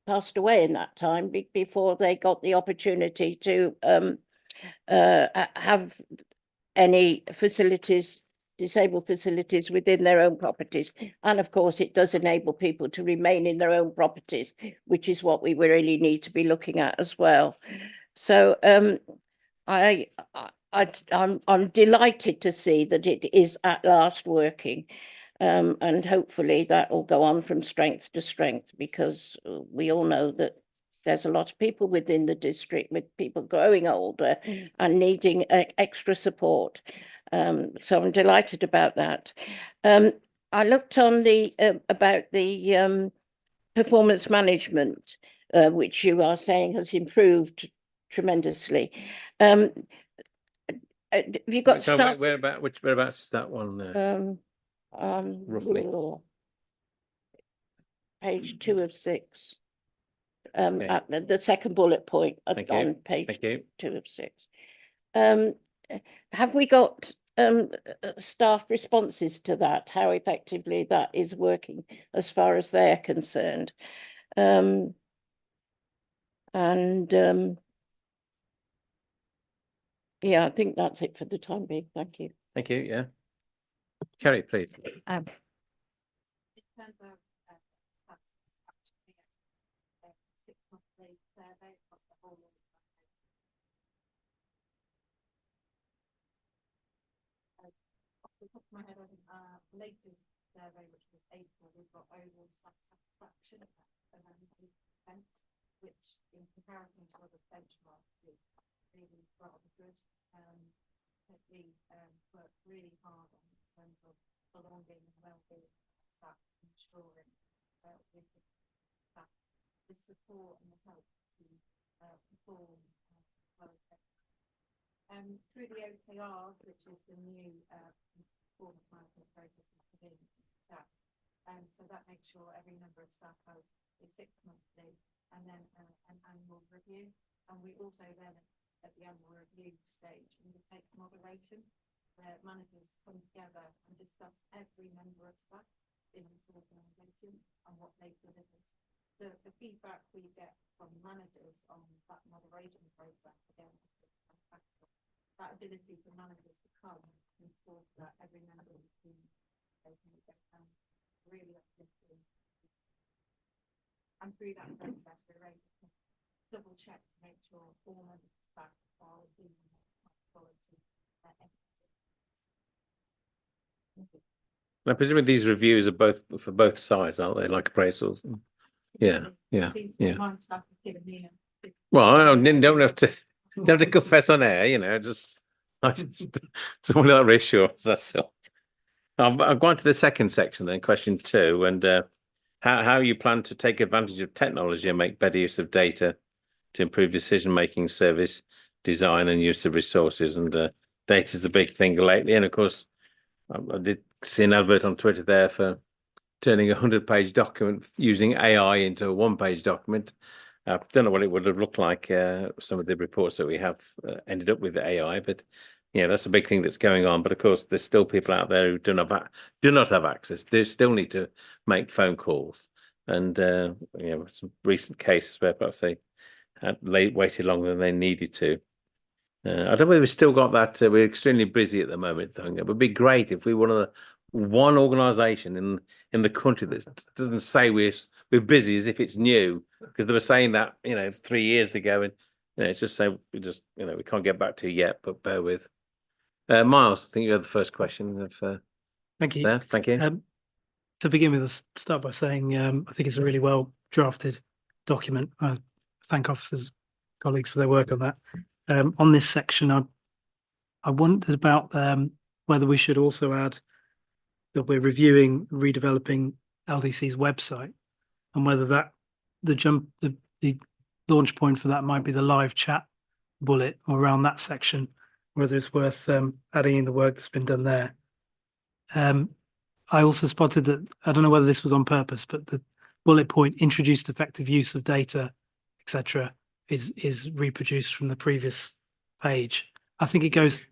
passed away in that time before they got the opportunity to have any facilities, disabled facilities within their own properties. And of course, it does enable people to remain in their own properties, which is what we really need to be looking at as well. So I'm delighted to see that it is at last working, and hopefully that will go on from strength to strength, because we all know that there's a lot of people within the district, with people growing older and needing extra support. So I'm delighted about that. I looked on the about the performance management, which you are saying has improved tremendously. Have you got So staff? whereabouts is that one? Roughly. Page 2 of 6. Okay. At the second bullet point Thank you. on page Thank you. 2 of 6. Have we got staff responses to that? How effectively that is working as far as they're concerned? Yeah, I think that's it for the time being. Thank you. Thank you. Yeah. Kerry, please. The top of my head, I think our latest survey, which was April, we've got overall staff satisfaction at 70%, which in comparison to other benchmarks is really rather good. We work really hard on in terms of belonging and well-being of staff, ensuring with the staff the support and the help to perform well. Through the OKRs, which is the new performance management process within staff, so that makes sure every member of staff has a 6-monthly and then an annual review. And we also then at the annual review stage undertake moderation, where managers come together and discuss every member of staff in this organisation and what they've delivered. The feedback we get from managers on that moderation process, again, is fantastic. That ability for managers to come and talk that every member of the team really uplifting. And through that process, we're able to double check to make sure all members of staff are receiving quality. I presume these reviews are both for both sides, aren't they? Like appraisals. Yeah. My staff has given me Well, I don't have to confess on air, you know. I just want that reassurance. That's all. I'll go on to the second section then, question 2, and how you plan to take advantage of technology and make better use of data to improve decision-making, service design and use of resources. And data is the big thing lately. And of course, I did see an advert on Twitter there for turning a 100-page document using AI into a 1-page document. I don't know what it would have looked like. Some of the reports that we have ended up with AI, but yeah, that's a big thing that's going on. But of course, there's still people out there who do not have access. They still need to make phone calls, and some recent cases where perhaps they had waited longer than they needed to. I don't know whether we've still got that. We're extremely busy at the moment. It would be great if we were one organisation in the country that doesn't say we're busy as if it's new, because they were saying that 3 years ago, and it's just so we can't get back to yet. But bear with. Miles, I think you had the first question. Thank you. There, thank you. To begin with, I'll start by saying I think it's a really well drafted document. I thank officers, colleagues for their work on that. On this section, I wondered about whether we should also add that we're reviewing, redeveloping LDC's website, and whether the launch point for that might be the live chat bullet or around that section, whether it's worth adding in the work that's been done there. I also spotted that, I don't know whether this was on purpose, but the bullet point introduced effective use of data, etc., is reproduced from the previous page. I think it goes.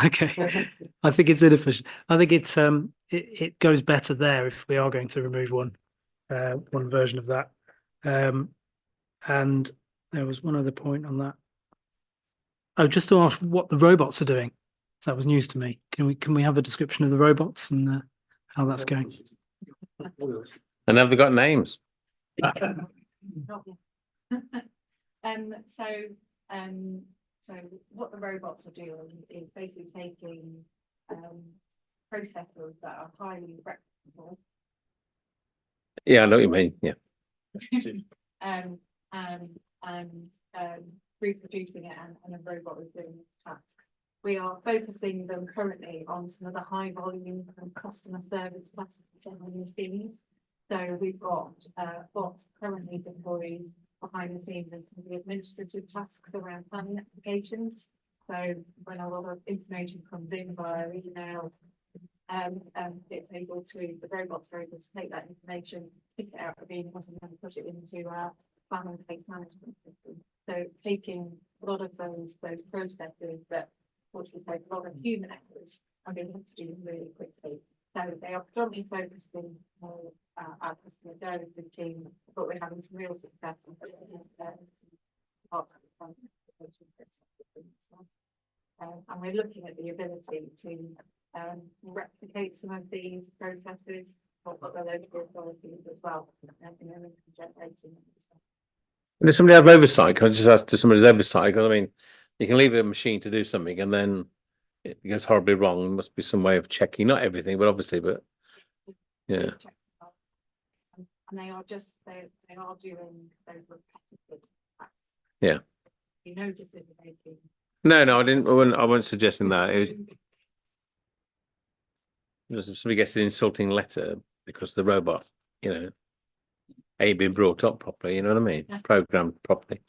Okay, I think it's inefficient. I think it goes better there if we are going to remove one version of that. And there was one other point on that. Oh, just to ask what the robots are doing. That was news to me. Can we have a description of the robots and how that's going? And have they got names? So what the robots are doing is basically taking processors that are highly replicable. Yeah, I know what you mean. Yeah. Reproducing it, and a robot is doing these tasks. We are focusing them currently on some of the high volume customer service classification things. So we've got bots currently deployed behind the scenes and some of the administrative tasks around planning applications. So when a lot of information comes in via email, the robots are able to take that information, pick it out of emails, and then put it into our plan and case management system. So taking a lot of those processes that unfortunately take a lot of human efforts and being able to do them really quickly. So they are predominantly focused in our customer services team, but we're having some real success in and we're looking at the ability to replicate some of these processes for other local authorities as well, generating as well. And does somebody have oversight? Can I just ask, to somebody's oversight? Because I mean, you can leave a machine to do something and then it goes horribly wrong. There must be some way of checking, not everything, but obviously, but yeah. And they are doing those repetitive tasks. Yeah. Decision making. No, I wasn't suggesting that. Somebody gets an insulting letter because the robot, ain't been brought up properly, you know what I mean? Programmed properly.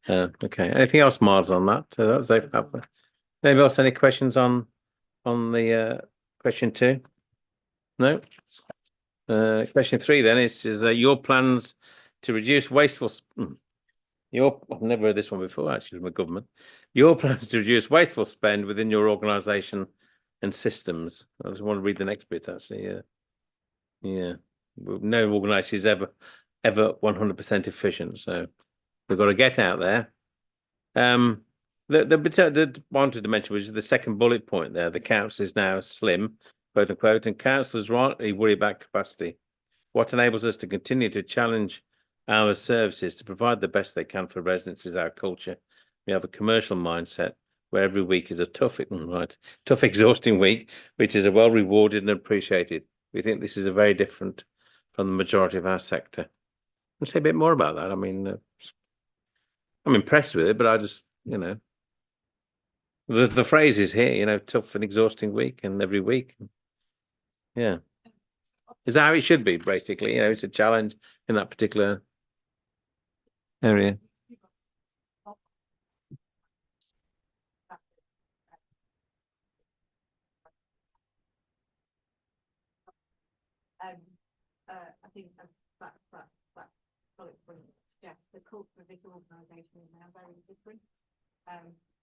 Okay. Anything else, Miles, on that? That was helpful. Anybody else, any questions on the question 2? No? Question 3 then is your plans to reduce wasteful. I've never heard this one before, actually, from the government. Your plans to reduce wasteful spend within your organisation and systems. I just want to read the next bit, actually. Yeah. No organisation is ever 100% efficient, so we've got to get out there. The wanted to mention was the second bullet point there. The council is now slim, quote unquote, and councillors rightly worry about capacity. What enables us to continue to challenge our services to provide the best they can for residents is our culture. We have a commercial mindset where every week is a tough, exhausting week, which is a well rewarded and appreciated. We think this is a very different from the majority of our sector. I'll say a bit more about that. I mean, I'm impressed with it, but I just, the phrase is here, tough and exhausting week and every week. Yeah. Is that how it should be, basically? You know, it's a challenge in that particular area. I think as that bullet point suggests, the culture of this organisation is now very different.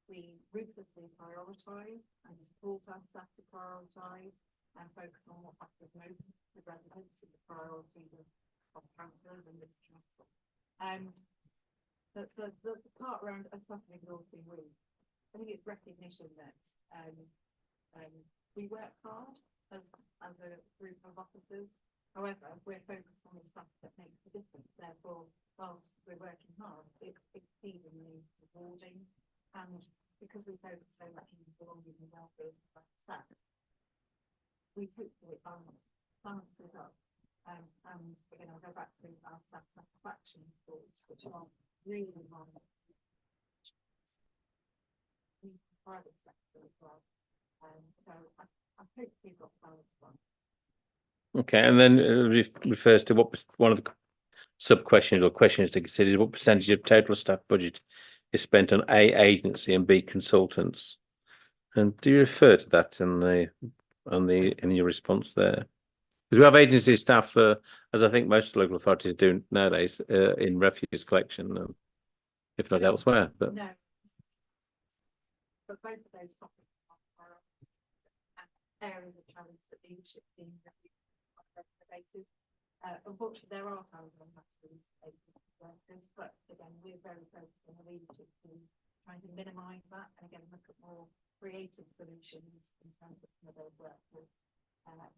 We ruthlessly prioritise and support our staff to prioritise and focus on what matters most to residents and the priorities of councillors and this council. The part around a tough and exhausting week, I think it's recognition that we work hard as a group of officers. However, we're focused on the stuff that makes the difference. Therefore, whilst we're working hard, it's exceedingly rewarding. And because we focus so much on the belonging and well-being of our staff, we hope that it balances up. And again, I'll go back to our staff satisfaction scores, which are really high. In the private sector as well. So I hope we've got balance one. Okay, and then refers to what one of the sub questions or questions to consider: what percentage of total staff budget is spent on A, agency, and B, consultants? And do you refer to that in your response there? Because we have agency staff, as I think most local authorities do nowadays, in refuse collection, if not elsewhere. But no, but both of those topics are areas of challenge that leadership team on a regular basis. Unfortunately, there are times when that workers, but again, we're very focused on the leadership team trying to minimise that and again look at more creative solutions in terms of some of those workforce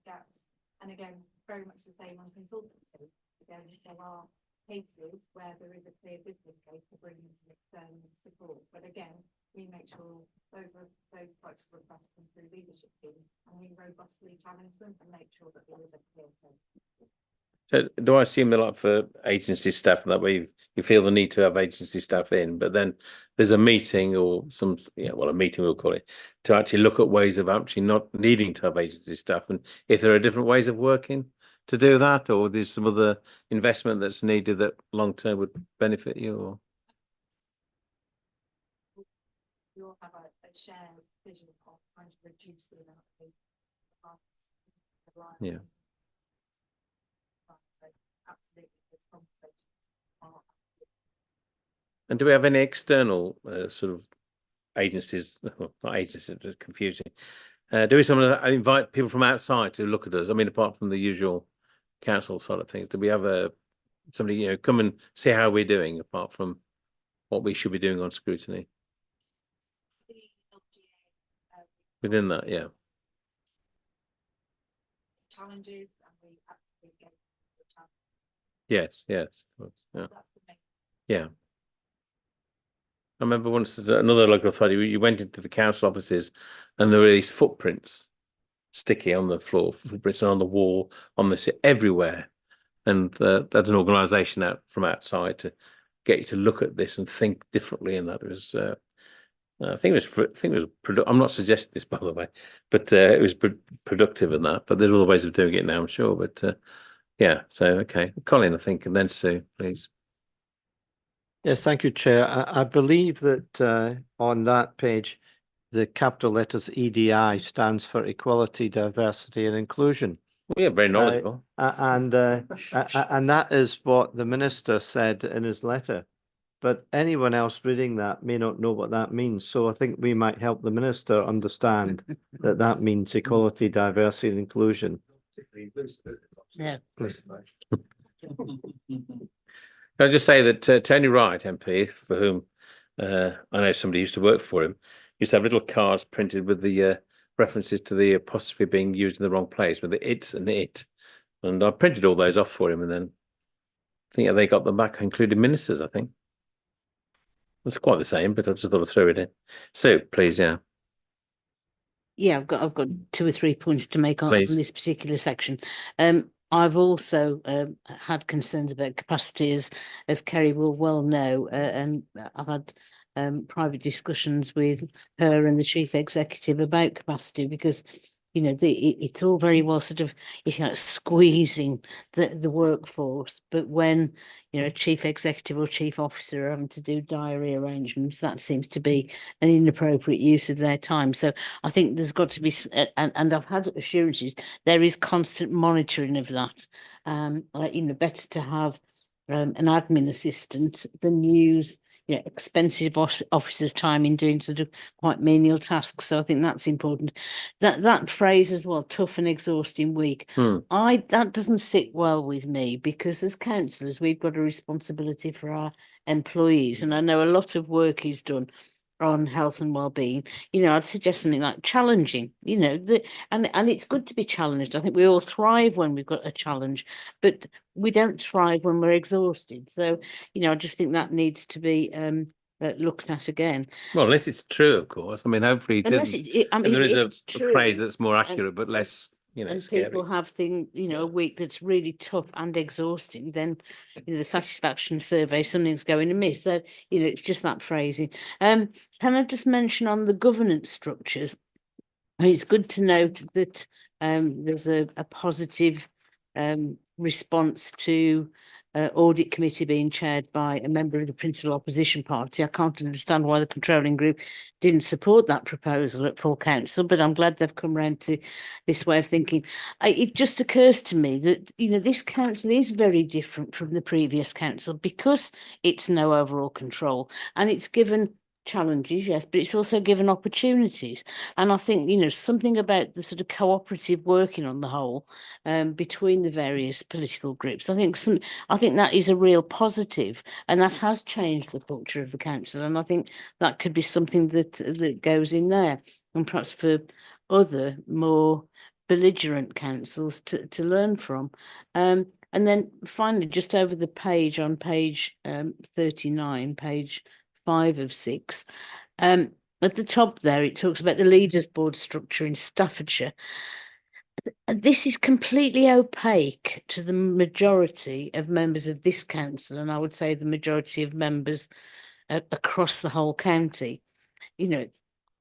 gaps. And again, very much the same on consultancy. Again, there are cases where there is a clear business case to bring in some external support, but again, we make sure those types of requests come through leadership team and we robustly challenge them and make sure that there is a clear case. so do I assume they're like for agency staff, and that way you feel the need to have agency staff in, but then there's a meeting or some, a meeting we'll call it, to actually look at ways of actually not needing to have agency staff, and if there are different ways of working to do that, or there's some other investment that's needed that long term would benefit you, or We all have a shared vision of trying to reduce the amount of parts. Yeah. So absolutely, this conversation. And do we have any external sort of agencies? Not agencies, it's confusing. Do we invite people from outside to look at us? I mean, apart from the usual council sort of things, do we have somebody come and see how we're doing, apart from what we should be doing on scrutiny? Within that, yeah. Challenges and we absolutely get the challenge. Yes, yeah. Yeah. I remember once another local authority, you went into the council offices and there were these footprints sticky on the floor, footprints on the wall, on the everywhere. And that's an organisation out from outside to get you to look at this and think differently. And that was, I think it was I'm not suggesting this, by the way, but it was productive in that. But there's other ways of doing it now, I'm sure. But yeah, so okay, Colin, I think, and then Sue, please. Yes, thank you, Chair. I believe that on that page, the capital letters EDI stands for Equality, Diversity and Inclusion. Well, yeah, very knowledgeable. And that is what the Minister said in his letter. But anyone else reading that may not know what that means. So I think we might help the Minister understand that means equality, diversity and inclusion. Yeah. Can I just say that Tony Wright, MP, for whom I know somebody used to work for him, used to have little cards printed with the references to the apostrophe being used in the wrong place, with the it's and it. And I printed all those off for him, and then I think they got them back, including ministers, I think. It's quite the same, but I just thought I'd throw it in. So, please, yeah. Yeah, I've got 2 or 3 points to make on this particular section. I've also had concerns about capacity, as Kerry will well know, and I've had private discussions with her and the chief executive about capacity, because you know, it's all very well sort of, if you like, squeezing the workforce, but when, you know, chief executive or chief officer are having to do diary arrangements, that seems to be an inappropriate use of their time. So I think there's got to be, and I've had assurances, there is constant monitoring of that. You know, better to have an admin assistant than use, you know, expensive officers' time in doing sort of quite menial tasks. So I think that's important. That phrase as well, tough and exhausting week. That doesn't sit well with me, because as councillors, we've got a responsibility for our employees, and I know a lot of work is done on health and well-being. You know, I'd suggest something like challenging, you know, and it's good to be challenged. I think we all thrive when we've got a challenge, but we don't thrive when we're exhausted. So, you know, I just think that needs to be looked at again. Well, unless it's true, of course. I mean, hopefully it Unless isn't. I mean, And there is it's a true, phrase that's more and- accurate, but less, you know, and scary. people have things, you know, a week that's really tough and exhausting, then, you know, the satisfaction survey, something's going amiss. So, you know, it's just that phrasing. Can I just mention on the governance structures, it's good to note that there's a positive response to audit committee being chaired by a member of the principal opposition party. I can't understand why the controlling group didn't support that proposal at full council, but I'm glad they've come round to this way of thinking. It just occurs to me that, you know, this council is very different from the previous council because it's no overall control, and it's given challenges, yes, but it's also given opportunities. And I think, you know, something about the sort of cooperative working on the whole between the various political groups. I think that is a real positive, and that has changed the culture of the council. And I think that could be something that goes in there, and perhaps for other more belligerent councils to learn from. And then finally, just over the page on page 39, page 5 of 6. At the top there, it talks about the leaders board structure in Staffordshire. This is completely opaque to the majority of members of this council, and I would say the majority of members across the whole county. You know,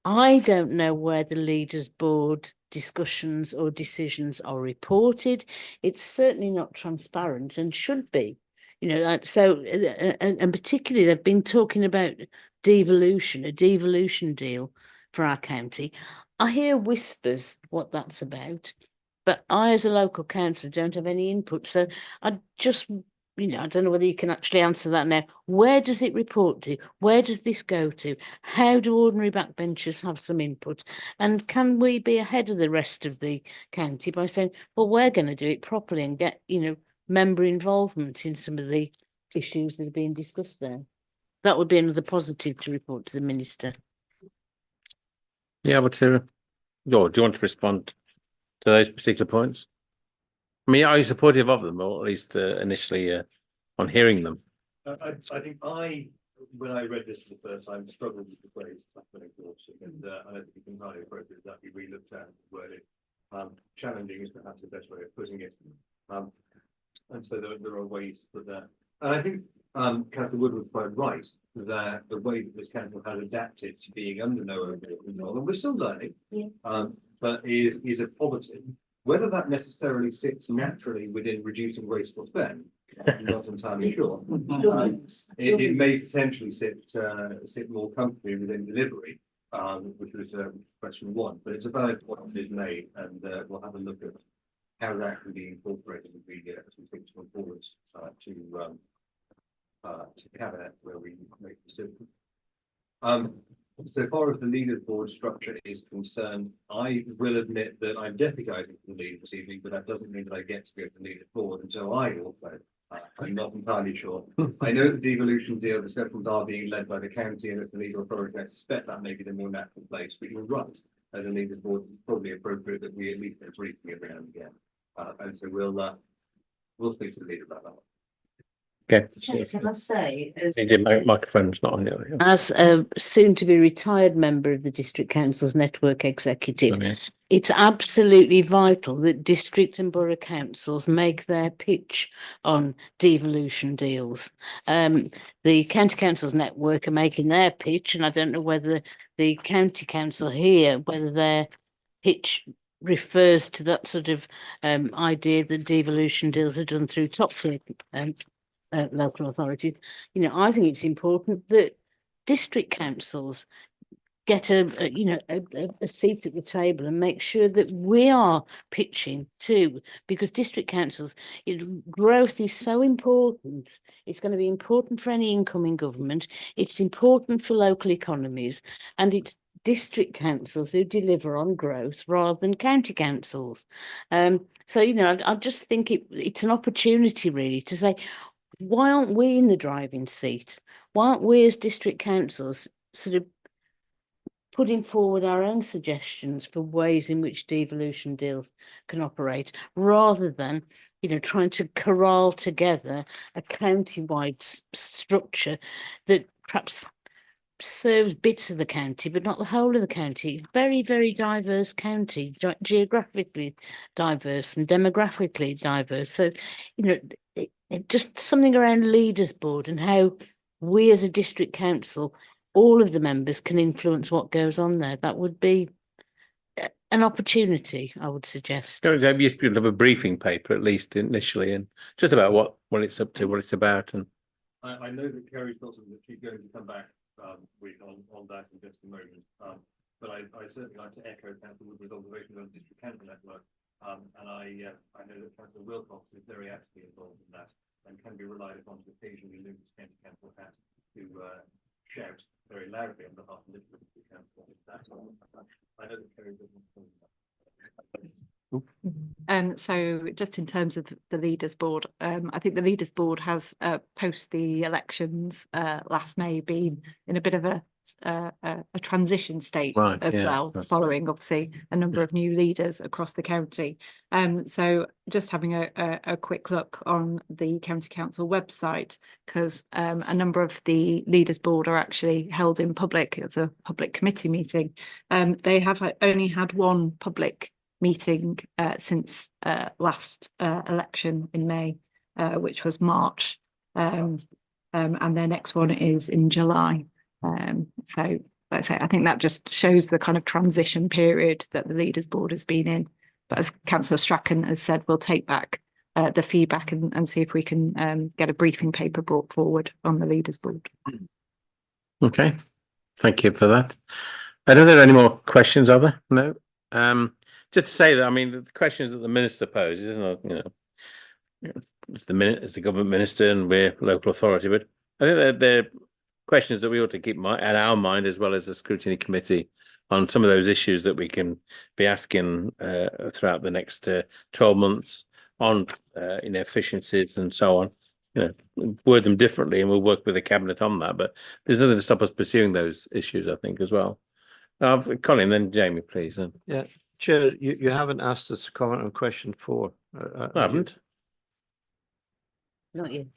I don't know where the leaders board discussions or decisions are reported. It's certainly not transparent and should be. You know, so and particularly they've been talking about devolution, a devolution deal for our county. I hear whispers what that's about, but I, as a local councillor, don't have any input. So I just, you know, I don't know whether you can actually answer that now. Where does it report to? Where does this go to? How do ordinary backbenchers have some input? And can we be ahead of the rest of the county by saying, well, we're going to do it properly and get, you know, member involvement in some of the issues that are being discussed there? That would be another positive to report to the minister. Yeah, but do you want to respond to those particular points? I mean, are you supportive of them, or at least initially on hearing them? I think when I read this for the first time, struggled with the phrase "platform exhausting," and I don't think it's entirely appropriate that we re-looked at the wording. Challenging is perhaps the best way of putting it, and so there are ways to put that. And I think Councillor Wood was quite right that the way that this council has adapted to being under no overall control, and we're still learning, but is a positive. Whether that necessarily sits naturally within reducing wasteful spend, I'm not entirely sure. It may potentially sit more comfortably within delivery, which was question 1. But it's a valid point that is made, and we'll have a look at how that can be incorporated as we think to move forwards to cabinet where we make decisions. So far as the leaders board structure is concerned, I will admit that I'm deputising for the leader this evening, but that doesn't mean that I get to go to the leaders board. And so I also, I'm not entirely sure. I know the devolution deal discussions are being led by the county and as the legal authority. I suspect that may be the more natural place, but you're right. As a leaders board, it's probably appropriate that we at least get briefing every now and again. And so we'll speak to the leader about that. Okay. Can I say, Microphone's not on here. as a soon-to-be retired member of the District Council's Network Executive, it's absolutely vital that district and borough councils make their pitch on devolution deals. The County Council's network are making their pitch, and I don't know whether the County Council here, whether their pitch refers to that sort of idea that devolution deals are done through top tier local authorities. You know, I think it's important that district councils get a seat at the table and make sure that we are pitching too, because district councils, growth is so important. It's going to be important for any incoming government. It's important for local economies, and it's district councils who deliver on growth rather than county councils. So, you know, I just think it's an opportunity really to say, why aren't we in the driving seat? Why aren't we as district councils sort of putting forward our own suggestions for ways in which devolution deals can operate, rather than, you know, trying to corral together a county-wide structure that perhaps serves bits of the county, but not the whole of the county. Very, very diverse county, geographically diverse and demographically diverse. So, you know, just something around leaders board and how we as a district council, all of the members can influence what goes on there. That would be an opportunity, I would suggest. There used to have a briefing paper, at least initially, and just about what it's up to, what it's about. And I know that Kerry's got something that she's going to come back with on that in just a moment. But I certainly like to echo Councillor Woodward's observation on the district council network. And I know that Councillor Wilcox is very actively involved in that and can be relied upon to occasionally Lucas County Council has to shout very loudly on behalf of the district council. I know that Kerry doesn't. So just in terms of the leaders board, I think the leaders board has post the elections last May been in a bit of a transition state as well, following obviously a number of new leaders across the county. So just having a quick look on the county council website, because a number of the leaders board are actually held in public. It's a public committee meeting. They have only had one public meeting since last election in May, which was March, and their next one is in July. So let's say I think that just shows the kind of transition period that the leaders board has been in. But as Councillor Strachan has said, we'll take back the feedback and see if we can get a briefing paper brought forward on the leaders board. Okay, thank you for that. I don't think there are any more questions, are there? No. Just to say that, I mean, the questions that the minister poses, isn't it? You know, it's the government minister and we're local authority, but I think they're questions that we ought to keep at our mind, as well as the scrutiny committee, on some of those issues that we can be asking throughout the next 12 months on efficiencies and so on. You know, word them differently, and we'll work with the cabinet on that. But there's nothing to stop us pursuing those issues, I think, as well. Colin, then Jamie, please. Yeah, Chair, you haven't asked us to comment on question 4. I haven't. Not yet.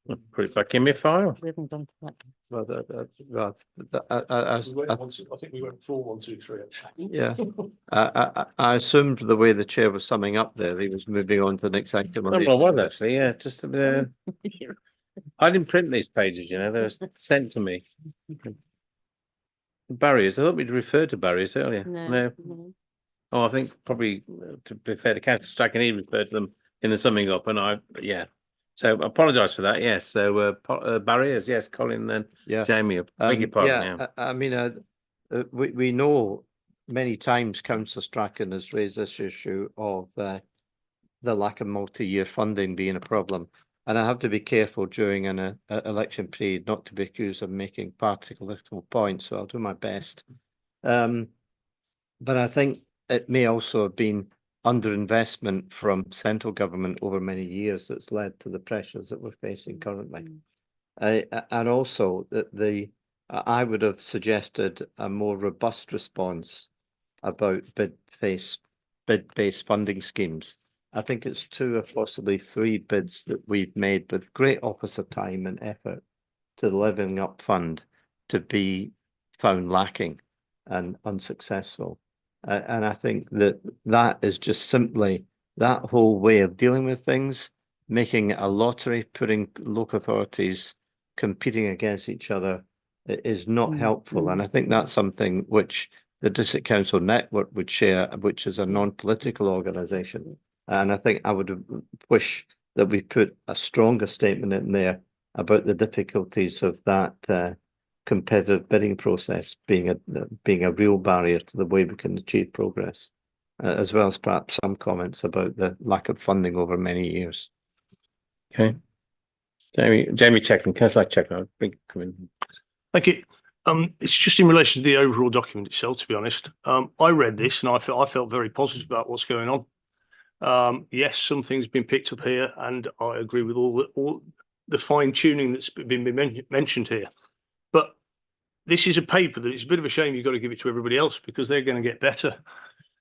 I'll put it back in my file. We haven't gone to that. Well, I think we went 4, 1, 2, 3. yeah, I assumed the way the chair was summing up there, he was moving on to the next item. I was actually, yeah. Just I didn't print these pages, you know, they were sent to me. Barriers. I thought we'd referred to barriers earlier. No. Oh, I think probably to be fair to Councillor Strachan, he referred to them in the summing up, and yeah. So I apologise for that. Yes. So barriers. Yes, Colin. Then Jamie. Beg your pardon. Yeah. I mean, we know many times Councillor Strachan has raised this issue of the lack of multi-year funding being a problem. And I have to be careful during an election period not to be accused of making political points, so I'll do my best. But I think it may also have been underinvestment from central government over many years that's led to the pressures that we're facing currently. And also that I would have suggested a more robust response about bid-based funding schemes. I think it's 2 or possibly 3 bids that we've made with great officer time and effort to the Living Up Fund to be found lacking and unsuccessful. And I think that is just simply that whole way of dealing with things, making it a lottery, putting local authorities competing against each other is not helpful. And I think that's something which the District Council Network would share, which is a non-political organisation. And I think I would wish that we put a stronger statement in there about the difficulties of that competitive bidding process being a real barrier to the way we can achieve progress, as well as perhaps some comments about the lack of funding over many years. Okay. Jamie Checkland, Councillor Checkland, big comment. Thank you. It's just in relation to the overall document itself, to be honest. I read this and I felt very positive about what's going on. Yes, some things have been picked up here, and I agree with all the fine tuning that's been mentioned here. But this is a paper that it's a bit of a shame you've got to give it to everybody else, because they're going to get better.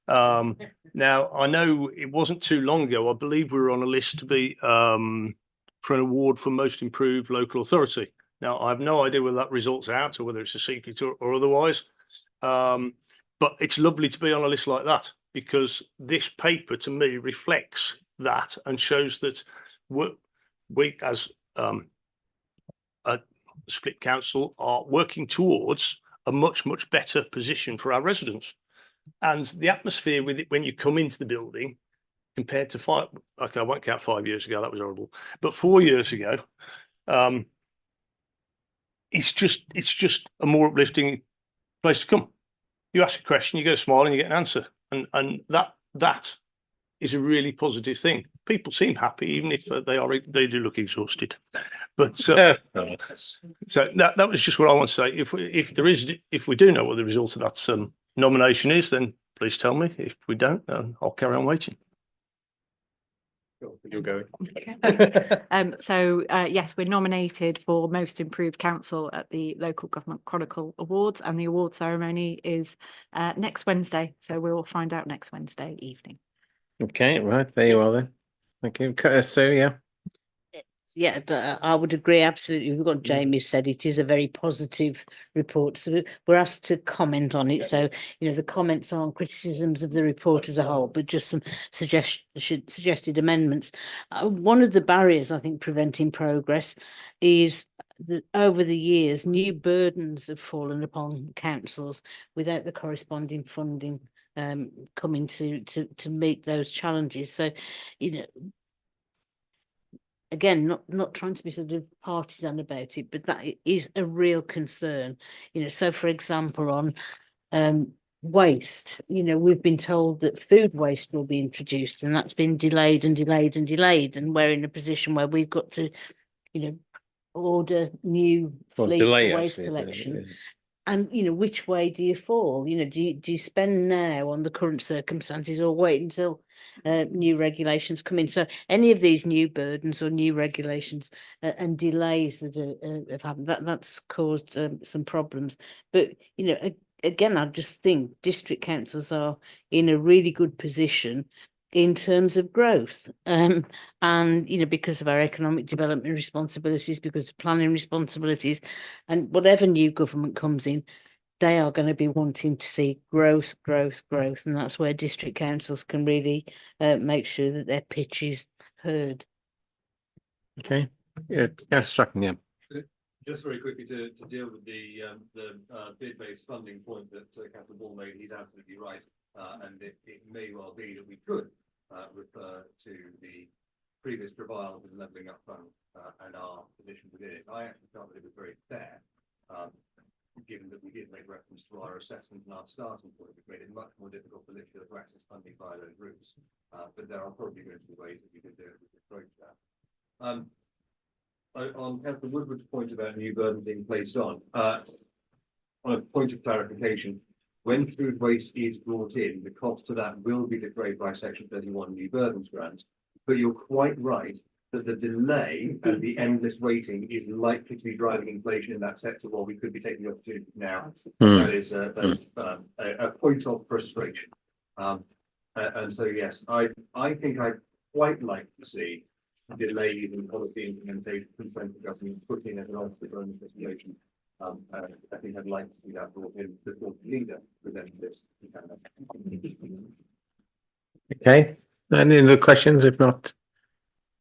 Now, I know it wasn't too long ago, I believe we were on a list to be for an award for most improved local authority. Now, I have no idea whether that results out or whether it's a secret or otherwise. But it's lovely to be on a list like that, because this paper to me reflects that and shows that we as a split council are working towards a much, much better position for our residents. And the atmosphere with it when you come into the building compared to I won't count 5 years ago, that was horrible, but 4 years ago, it's just a more uplifting place to come. You ask a question, you get a smile, and you get an answer, and that is a really positive thing. People seem happy, even if they do look exhausted. But so that was just what I want to say. If we do know what the result of that nomination is, then please tell me. If we don't, then I'll carry on waiting. You're going. Yes, we're nominated for Most Improved Council at the Local Government Chronicle Awards, and the award ceremony is next Wednesday. So we'll find out next Wednesday evening. Okay, right, there you are then. Thank you. Sue, yeah. Yeah, I would agree absolutely with what Jamie said. It is a very positive report. So we're asked to comment on it. So, the comments are on criticisms of the report as a whole, but just some suggested amendments. One of the barriers, I think, preventing progress is that over the years, new burdens have fallen upon councils without the corresponding funding coming to meet those challenges. So, again, not trying to be sort of partisan about it, but that is a real concern. So for example, on waste, we've been told that food waste will be introduced, and that's been delayed and delayed and delayed, and we're in a position where we've got to, order new fleet for waste collection. And, which way do you fall? Do you spend now on the current circumstances, or wait until new regulations come in? So any of these new burdens or new regulations and delays that have happened, that's caused some problems. But, again, I just think district councils are in a really good position in terms of growth, and because of our economic development responsibilities, because of planning responsibilities, and whatever new government comes in, they are going to be wanting to see growth, and that's where district councils can really make sure that their pitch is heard. Okay, yeah, Strachan, yeah. Just very quickly to deal with the bid-based funding point that Councillor Ball made, he's absolutely right, and it may well be that we could refer to the previous trials of the Levelling Up Fund and our position within it. I actually felt that it was very fair, given that we did make reference to our assessment and our starting point, which made it much more difficult for Lichfield to access funding via those routes. But there are probably going to be ways that we could approach that. On Councillor Woodward's point about new burden being placed on a point of clarification, when food waste is brought in, the cost of that will be defrayed by Section 31 new burdens grant. But you're quite right that the delay and the endless waiting is likely to be driving inflation in that sector, while we could be taking the opportunity now. That is a point of frustration. And so, yes, I think I'd quite like to see delays in policy implementation from central government put in as an obstacle in investigation. I think I'd like to see that brought in before the leader presenting this. Okay, any other questions? If not,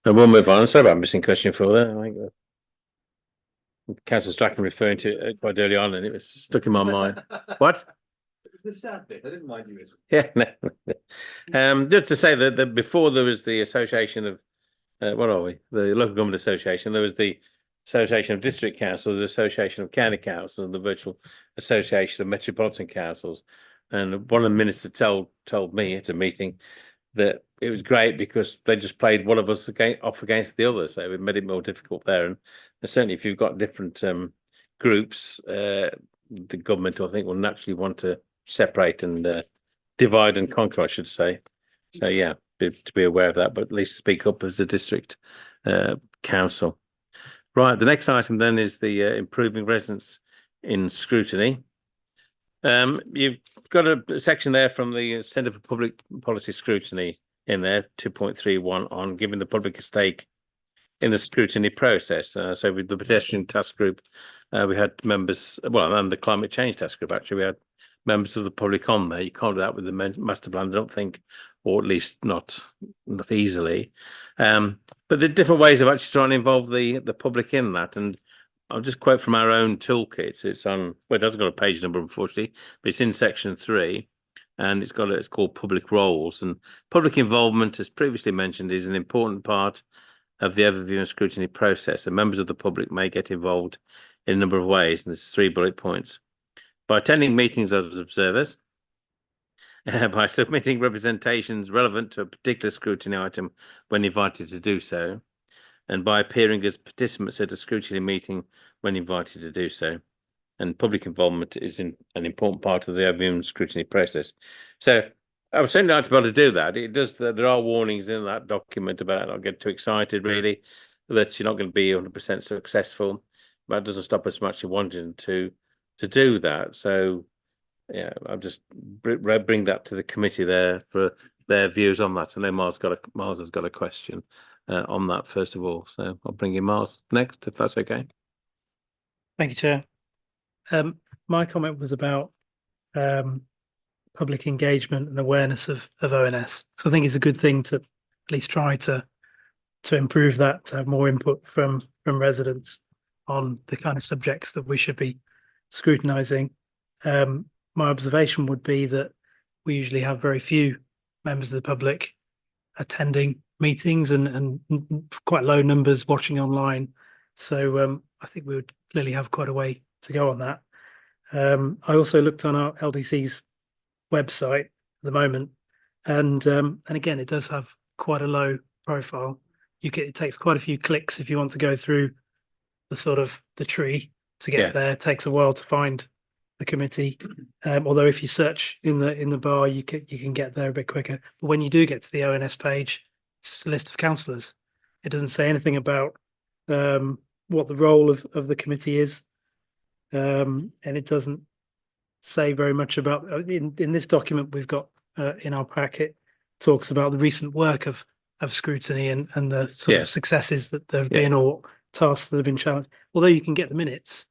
we'll move on. Sorry about missing question 4 there. I think Councillor Strachan referring to it quite early on, and it was stuck in my mind. What? the sad bit. I didn't mind you. Yeah. Just to say that before there was the Association of, what are we? The Local Government Association. There was the Association of District Councils, the Association of County Councils, and the Virtual Association of Metropolitan Councils. And one of the ministers told me at a meeting that it was great because they just played one of us off against the other, so it made it more difficult there. And certainly, if you've got different groups, the government, I think, will naturally want to separate and divide and conquer, I should say. So yeah, to be aware of that, but at least speak up as a district council. Right, the next item then is the improving residents in scrutiny. You've got a section there from the Centre for Public Policy Scrutiny in there, 2.31 on giving the public a stake in the scrutiny process. So with the pedestrian task group, we had members, well, and the climate change task group, actually, we had members of the public on there. You can't do that with the master plan, I don't think, or at least not easily. But there are different ways of actually trying to involve the public in that. And I'll just quote from our own toolkits. It's on, well, it hasn't got a page number, unfortunately, but it's in section 3. And it's called public roles. And public involvement, as previously mentioned, is an important part of the overview and scrutiny process. And members of the public may get involved in a number of ways. And there's 3 bullet points. By attending meetings as observers, by submitting representations relevant to a particular scrutiny item when invited to do so, and by appearing as participants at a scrutiny meeting when invited to do so. And public involvement is an important part of the overview and scrutiny process. So I was certainly like to be able to do that. It does. There are warnings in that document about not getting too excited, really, that you're not going to be 100% successful. But it doesn't stop us from actually wanting to do that. So yeah, I'll just bring that to the committee there for their views on that. I know Miles has got a question on that first of all. So I'll bring in Miles next, if that's okay. Thank you, Chair. My comment was about public engagement and awareness of ONS. So I think it's a good thing to at least try to improve that, to have more input from residents on the kind of subjects that we should be scrutinising. My observation would be that we usually have very few members of the public attending meetings and quite low numbers watching online. So I think we would clearly have quite a way to go on that. I also looked on our LDC's website at the moment, and again, it does have quite a low profile. It takes quite a few clicks if you want to go through the tree to get there. It takes a while to find the committee. Although if you search in the bar, you can get there a bit quicker. But when you do get to the ONS page, it's just a list of councillors. It doesn't say anything about what the role of the committee is, and it doesn't say very much about. In this document we've got in our packet, talks about the recent work of scrutiny and the sort of successes that there have been, or tasks that have been challenged. Although you can get the minutes,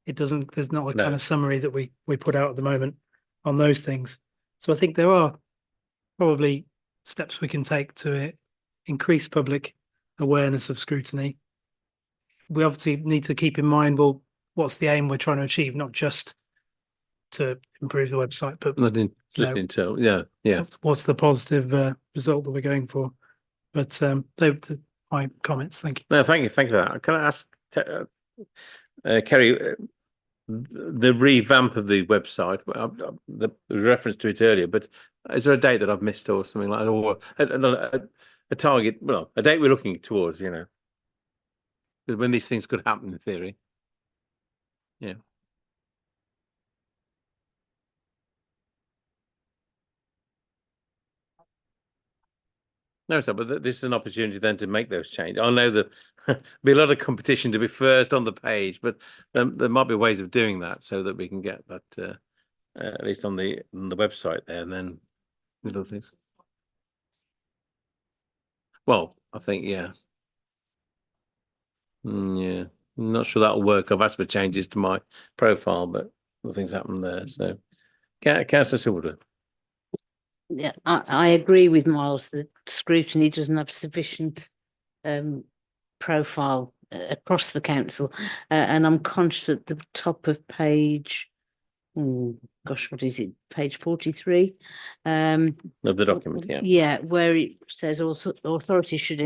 it doesn't. There's not a kind of summary that we put out at the moment on those things. So I think there are probably steps we can take to increase public awareness of scrutiny. We obviously need to keep in mind, well, what's the aim we're trying to achieve, not just to improve the website, but what's the positive result that we're going for. But those are my comments. Thank you. No, thank you for that. Can I ask Kerry, the revamp of the website, the reference to it earlier, but is there a date that I've missed or something like that, or a target, well, a date we're looking towards, when these things could happen in theory? Yeah. No, sir, but this is an opportunity then to make those changes. I know that there'll be a lot of competition to be first on the page, but there might be ways of doing that so that we can get that at least on the website there, and then little things. Well, I think yeah, I'm not sure that'll work. I've asked for changes to my profile, but nothing's happened there. So, Councillor Silverton. Yeah, I agree with Miles that scrutiny doesn't have sufficient profile across the council, and I'm conscious at the top of page gosh, what is it? Page 43. Of the document, yeah. Yeah, where it says authorities should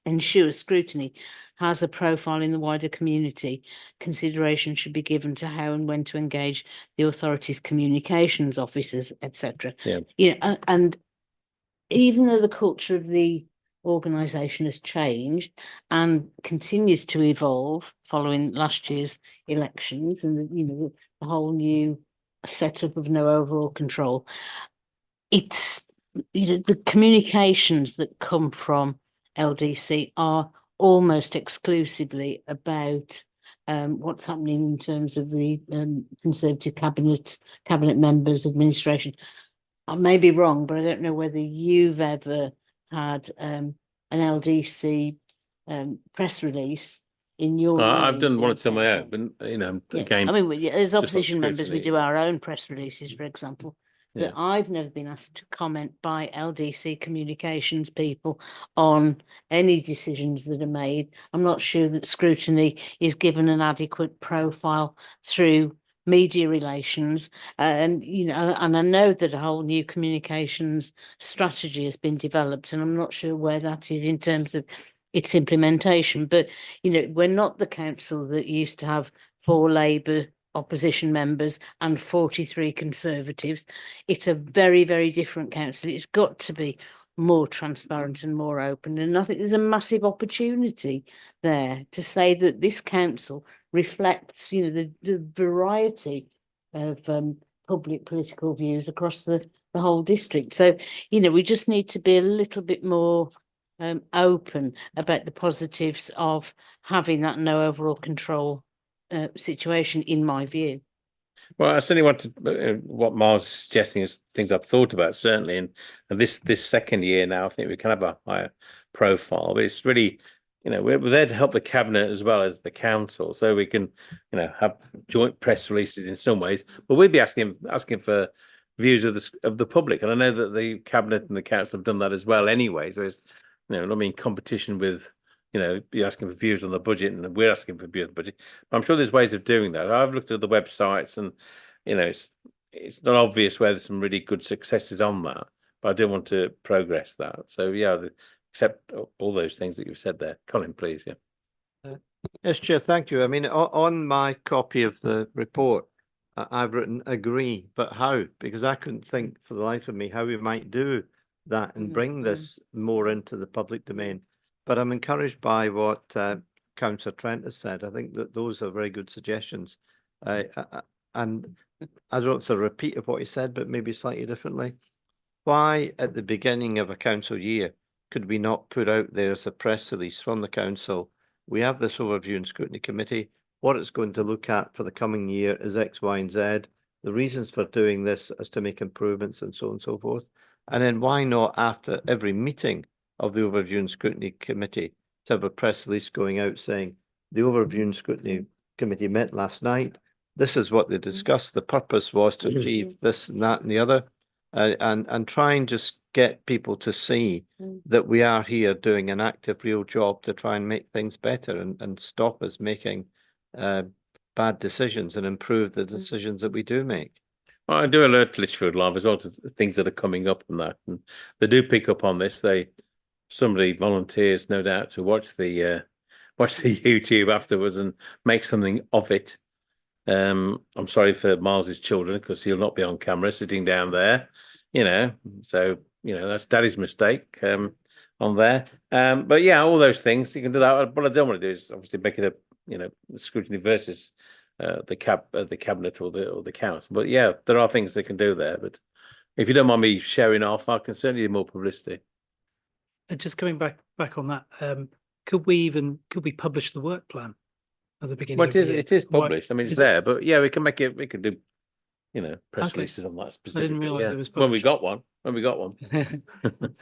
ensure scrutiny has a profile in the wider community. Consideration should be given to how and when to engage the authorities' communications officers, etc. Yeah. And even though the culture of the organisation has changed and continues to evolve following last year's elections and the whole new setup of no overall control, it's the communications that come from LDC are almost exclusively about what's happening in terms of the Conservative cabinet members, administration. I may be wrong, but I don't know whether you've ever had an LDC press release in your. I've done one or two on my own, but again, I mean, as just not opposition members, we scrutiny. do our own press releases, for example. Yeah. But I've never been asked to comment by LDC communications people on any decisions that are made. I'm not sure that scrutiny is given an adequate profile through media relations, and and I know that a whole new communications strategy has been developed, and I'm not sure where that is in terms of its implementation. But we're not the council that used to have 4 Labour opposition members and 43 Conservatives. It's a very, very different council. It's got to be more transparent and more open. And I think there's a massive opportunity there to say that this council reflects, the variety of public political views across the whole district. So, we just need to be a little bit more open about the positives of having that no overall control situation, in my view. Well, I certainly want to. What Miles is suggesting is things I've thought about, certainly, and this second year now, I think we can have a higher profile. But it's really, we're there to help the cabinet as well as the council, so we can, have joint press releases in some ways. But we'd be asking for views of the public, and I know that the cabinet and the council have done that as well. Anyway, so it's, not in competition with. Be asking for views on the budget, and we're asking for views on the budget. I'm sure there's ways of doing that. I've looked at the websites, and it's not obvious where there's some really good successes on that. But I do want to progress that. So yeah, accept all those things that you've said there. Colin, please, yeah. Yes, Chair, thank you. I mean, on my copy of the report, I've written agree, but how? Because I couldn't think for the life of me how we might do that and bring this more into the public domain. But I'm encouraged by what Councillor Trent has said. I think that those are very good suggestions. And I don't know if it's a repeat of what he said, but maybe slightly differently. Why at the beginning of a council year could we not put out there as a press release from the council? We have this overview and scrutiny committee. What it's going to look at for the coming year is X, Y, and Z. The reasons for doing this is to make improvements and so on and so forth. And then why not after every meeting of the Overview and Scrutiny Committee to have a press release going out saying the Overview and Scrutiny Committee met last night. This is what they discussed. The purpose was to achieve this and that and the other, and try and just get people to see that we are here doing an active, real job to try and make things better and stop us making bad decisions and improve the decisions that we do make. Well, I do alert Lichfield Live as well to things that are coming up and that, and they do pick up on this. Somebody volunteers, no doubt, to watch the YouTube afterwards and make something of it. I'm sorry for Miles's children because he'll not be on camera sitting down there, So that's Daddy's mistake on there. But yeah, all those things you can do that. What I don't want to do is obviously make it a scrutiny versus the cabinet or the council. But yeah, there are things they can do there. But if you don't mind me sharing off, I can certainly do more publicity. Just coming back on that, could we publish the work plan at the beginning? Well, of the year? it is published. I mean, it's there, but yeah, we can make it. We could do, press Okay. releases on that I specifically. didn't realise yeah. it was When we published. got one.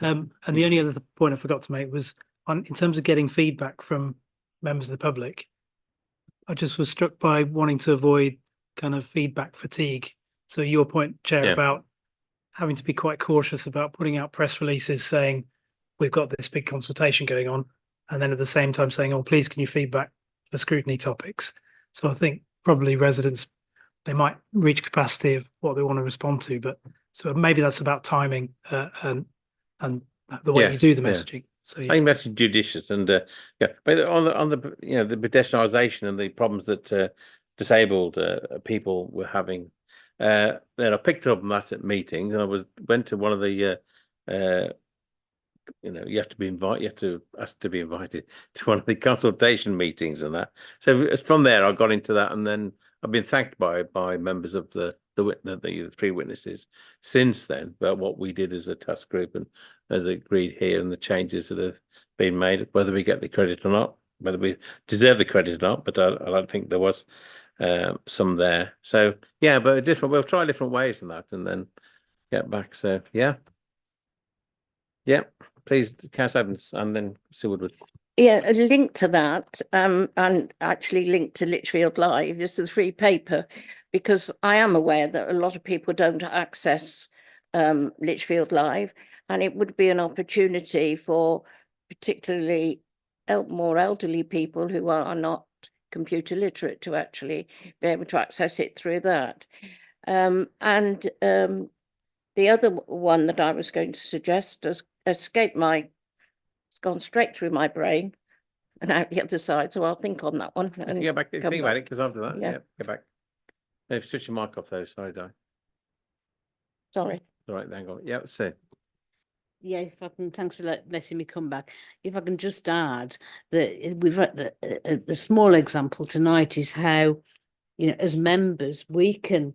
And the only other point I forgot to make was in terms of getting feedback from members of the public. I just was struck by wanting to avoid kind of feedback fatigue. So your point, Chair, about having to be quite cautious about putting out press releases saying we've got this big consultation going on, and then at the same time saying, oh, please can you feedback for scrutiny topics. So I think probably residents they might reach capacity of what they want to respond to. But so maybe that's about timing and the way you do the Yes, messaging. So I yeah, think that's judicious and yeah, but on the you know the pedestrianisation and the problems that disabled people were having, then I picked up on that at meetings, and went to one of the you know, you have to ask to be invited to one of the consultation meetings and that. So from there, I got into that, and then I've been thanked by members of the three witnesses since then about what we did as a task group and as agreed here, and the changes that have been made, whether we get the credit or not, whether we deserve the credit or not. But I don't think there was some there. So yeah, but we'll try different ways in that, and then get back. So yeah. Yeah, please, Councillor Evans, and then Sue Woodward. Yeah, a link to that, and actually linked to Lichfield Live is the free paper, because I am aware that a lot of people don't access Lichfield Live, and it would be an opportunity for particularly more elderly people who are not computer literate to actually be able to access it through that. The other one that I was going to suggest has escaped it's gone straight through my brain and out the other side. So I'll think on that one. And Go back, think come about back. it, because after that, Yeah. yeah, go back. No, switch your mic off though. Sorry, Di. Sorry. All right, hang on. Yeah, Sue. Yeah, if I can, thanks for letting me come back. If I can just add that we've had a small example tonight is how, you know, as members, we can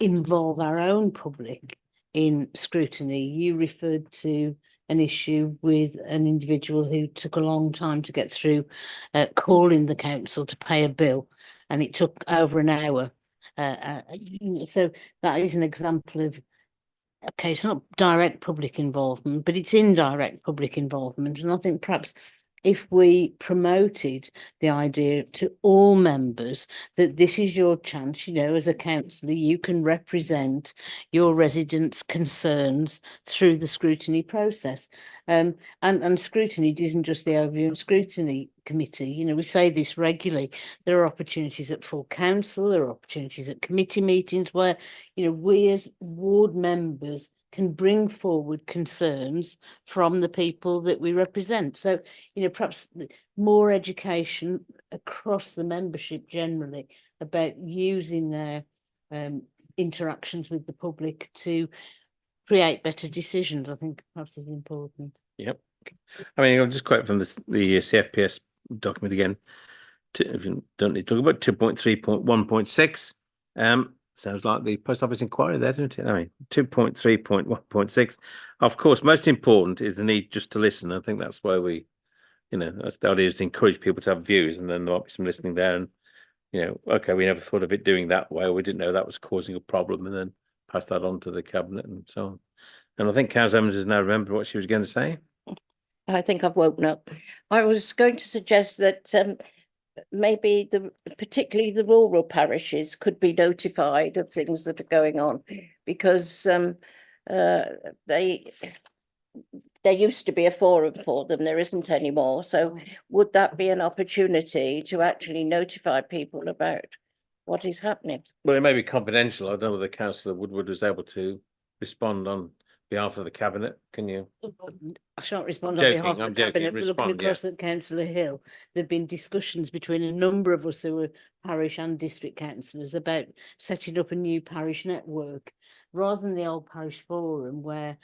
involve our own public in scrutiny. You referred to an issue with an individual who took a long time to get through calling the council to pay a bill, and it took over an hour. So that is an example of, okay, it's not direct public involvement, but it's indirect public involvement. And I think perhaps if we promoted the idea to all members that this is your chance, you know, as a councillor, you can represent your residents' concerns through the scrutiny process. And scrutiny isn't just the overview scrutiny committee. You know, we say this regularly. There are opportunities at full council, there are opportunities at committee meetings where, you know, we as ward members can bring forward concerns from the people that we represent. So, you know, perhaps more education across the membership generally about using their interactions with the public to create better decisions, I think perhaps is important. Yep. I mean, I'll just quote from the CFPS document again. If you don't need to talk about 2.3.1.6, sounds like the post office inquiry there, doesn't it? I mean, 2.3.1.6. Of course, most important is the need just to listen. I think that's why we, you know, that's the idea, is to encourage people to have views, and then there might be some listening there. And, you know, okay, we never thought of it doing that way. We didn't know that was causing a problem, and then pass that on to the cabinet and so on. And I think Councillor Evans has now remembered what she was going to say. I think I've woken up. I was going to suggest that maybe particularly the rural parishes could be notified of things that are going on, because there used to be a forum for them, there isn't anymore. So would that be an opportunity to actually notify people about what is happening? Well, it may be confidential. I don't know whether Councillor Woodward was able to respond on behalf of the cabinet. Can you? I shan't respond Joking, on behalf of I'm the cabinet, joking. but looking Respond, across at Councillor Hill, there have been discussions between a number of us who are parish and district councillors about setting up a new parish network, rather than the old parish forum where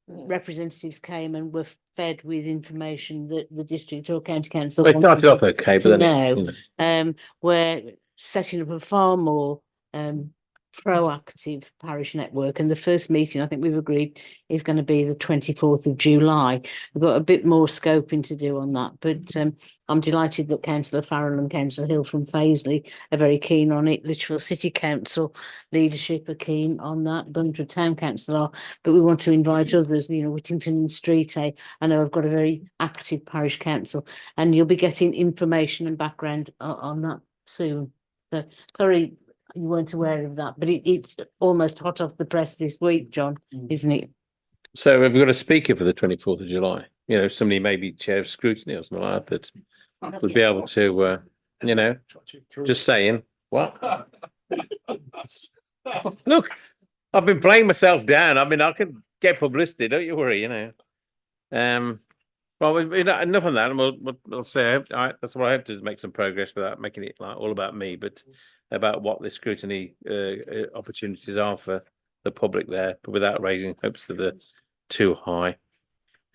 representatives came and were fed with information that the district or county council Well, it started off okay, but then know. you know. We're setting up a far more proactive parish network, and the first meeting I think we've agreed is going to be the 24th of July. We've got a bit more scoping to do on that, but I'm delighted that Councillor Farrell and Councillor Hill from Faisley are very keen on it. Lichfield City Council leadership are keen on that. Bunter Town Council are, but we want to invite others. You know, Whittington and Street. I know I've got a very active parish council, and you'll be getting information and background on that soon. So sorry you weren't aware of that, but it's almost hot off the press this week, John, isn't it? So have we got a speaker for the 24th of July? You know, somebody maybe chair of scrutiny or something like that would be able to, you know, just saying. What? Look, I've been playing myself down. I mean, I could get publicity. Don't you worry. You know. Well, enough on that, and we'll say that's what I hope to make some progress without making it like all about me, but about what the scrutiny opportunities are for the public there, but without raising hopes that are too high.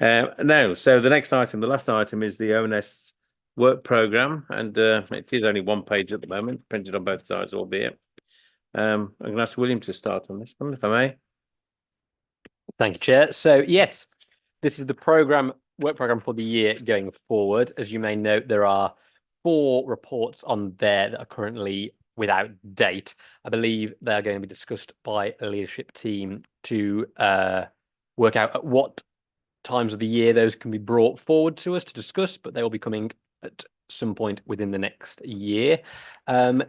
No, so the next item, the last item, is the ONS work program, and it is only one page at the moment, printed on both sides, albeit. I'm going to ask William to start on this one, if I may. Thank you, Chair. So yes, this is the work program for the year going forward. As you may note, there are 4 reports on there that are currently without date. I believe they are going to be discussed by a leadership team to work out at what times of the year those can be brought forward to us to discuss, but they will be coming at some point within the next year.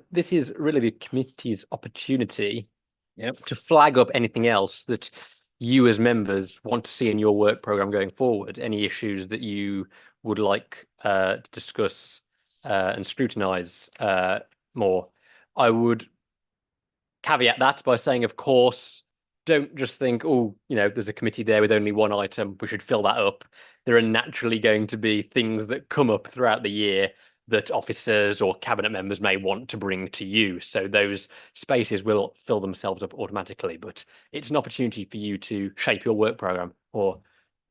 This is really the committee's opportunity to flag up anything else that you as members want to see in your work program going forward, any issues that you would like to discuss and scrutinize more. I would caveat that by saying, of course, don't just think, oh, there's a committee there with only one item, we should fill that up. There are naturally going to be things that come up throughout the year that officers or cabinet members may want to bring to you. So those spaces will fill themselves up automatically, but it's an opportunity for you to shape your work program. Or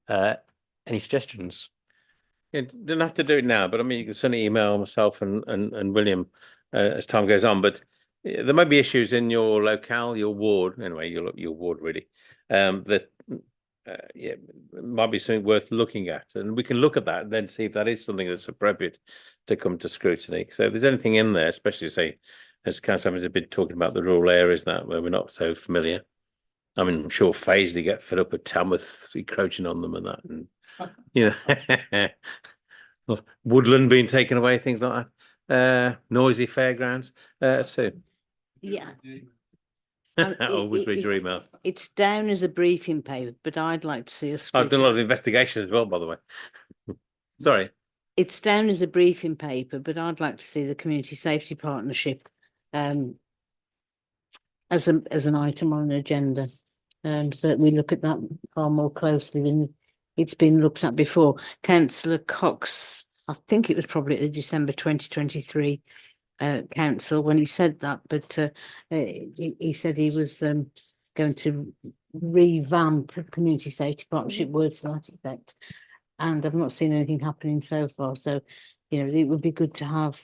any suggestions? You don't have to do it now, but I mean, you can certainly email myself and William as time goes on. But there might be issues in your locale, your ward, anyway, your ward really, that might be something worth looking at, and we can look at that and then see if that is something that's appropriate to come to scrutiny. So if there's anything in there, especially say, as Councillor has been talking about the rural areas that where we're not so familiar. I mean, I'm sure Fazeley get fed up with Tamworth encroaching on them and that, and woodland being taken away, things like that. Noisy fairgrounds. So Yeah. always read your emails. It's down as a briefing paper, but I'd like to see us. I've done a lot of investigations as well, by the way. Sorry. It's down as a briefing paper, but I'd like to see the community safety partnership as an item on an agenda, so that we look at that far more closely than it's been looked at before. Councillor Cox, I think it was probably at the December 2023 council when he said that, but he said he was going to revamp community safety partnership, words to that effect, and I've not seen anything happening so far. So it would be good to have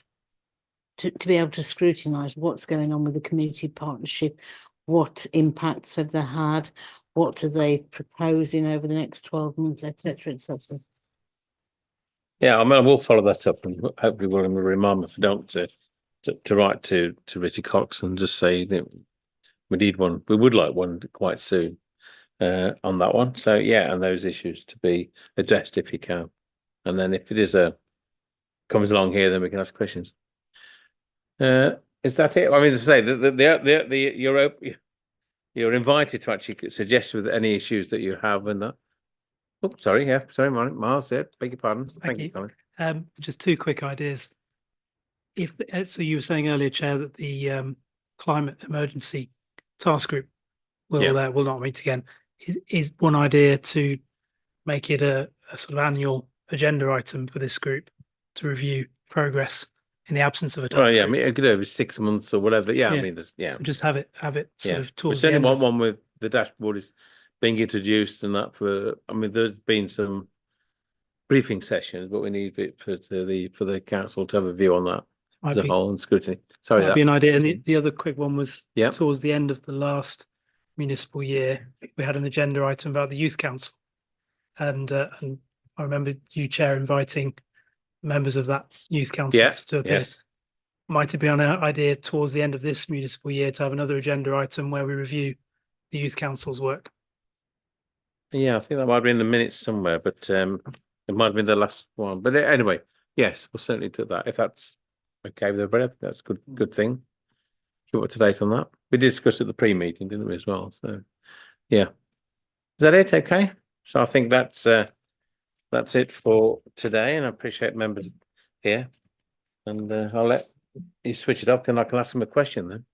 to be able to scrutinise what's going on with the community partnership, what impacts have they had, what are they proposing over the next 12 months, etc., etc. Yeah, I mean, I will follow that up, and hopefully William will remind me if I don't to write to Richard Cox and just say that we need one. We would like one quite soon on that one. So yeah, and those issues to be addressed if you can, and then if it is comes along here, then we can ask questions. Is that it? I mean, to say that you're invited to actually suggest with any issues that you have and that. Oh, sorry, yeah, sorry, Miles, yeah, beg your pardon. Thank you, Colin. Just 2 quick ideas. So you were saying earlier, Chair, that the climate emergency task group will not meet again. Is one idea to make it a sort of annual agenda item for this group to review progress in the absence of a task Well, yeah, I group? mean, it could be 6 months or whatever. Yeah, I mean, So just have it sort of we towards the certainly end want of. one with the dashboard is being introduced and that I mean, there's been some briefing sessions, but we need it for the council to have a view on that as a whole and scrutiny. Sorry, Might that be an idea. And the other quick one was Yeah. towards the end of the last municipal year, we had an agenda item about the youth council, and I remember you, Chair, inviting members of that youth council to appear. Yes. Might it be an idea towards the end of this municipal year to have another agenda item where we review the youth council's work? Yeah, I think that might be in the minutes somewhere, but it might have been the last one. But anyway, yes, we'll certainly do that if that's okay with everybody. That's good thing. Keep up to date on that. We discussed at the pre-meeting, didn't we, as well? So yeah, is that it? Okay, so I think that's it for today, and I appreciate members here, and I'll let you switch it up, and I can ask them a question then.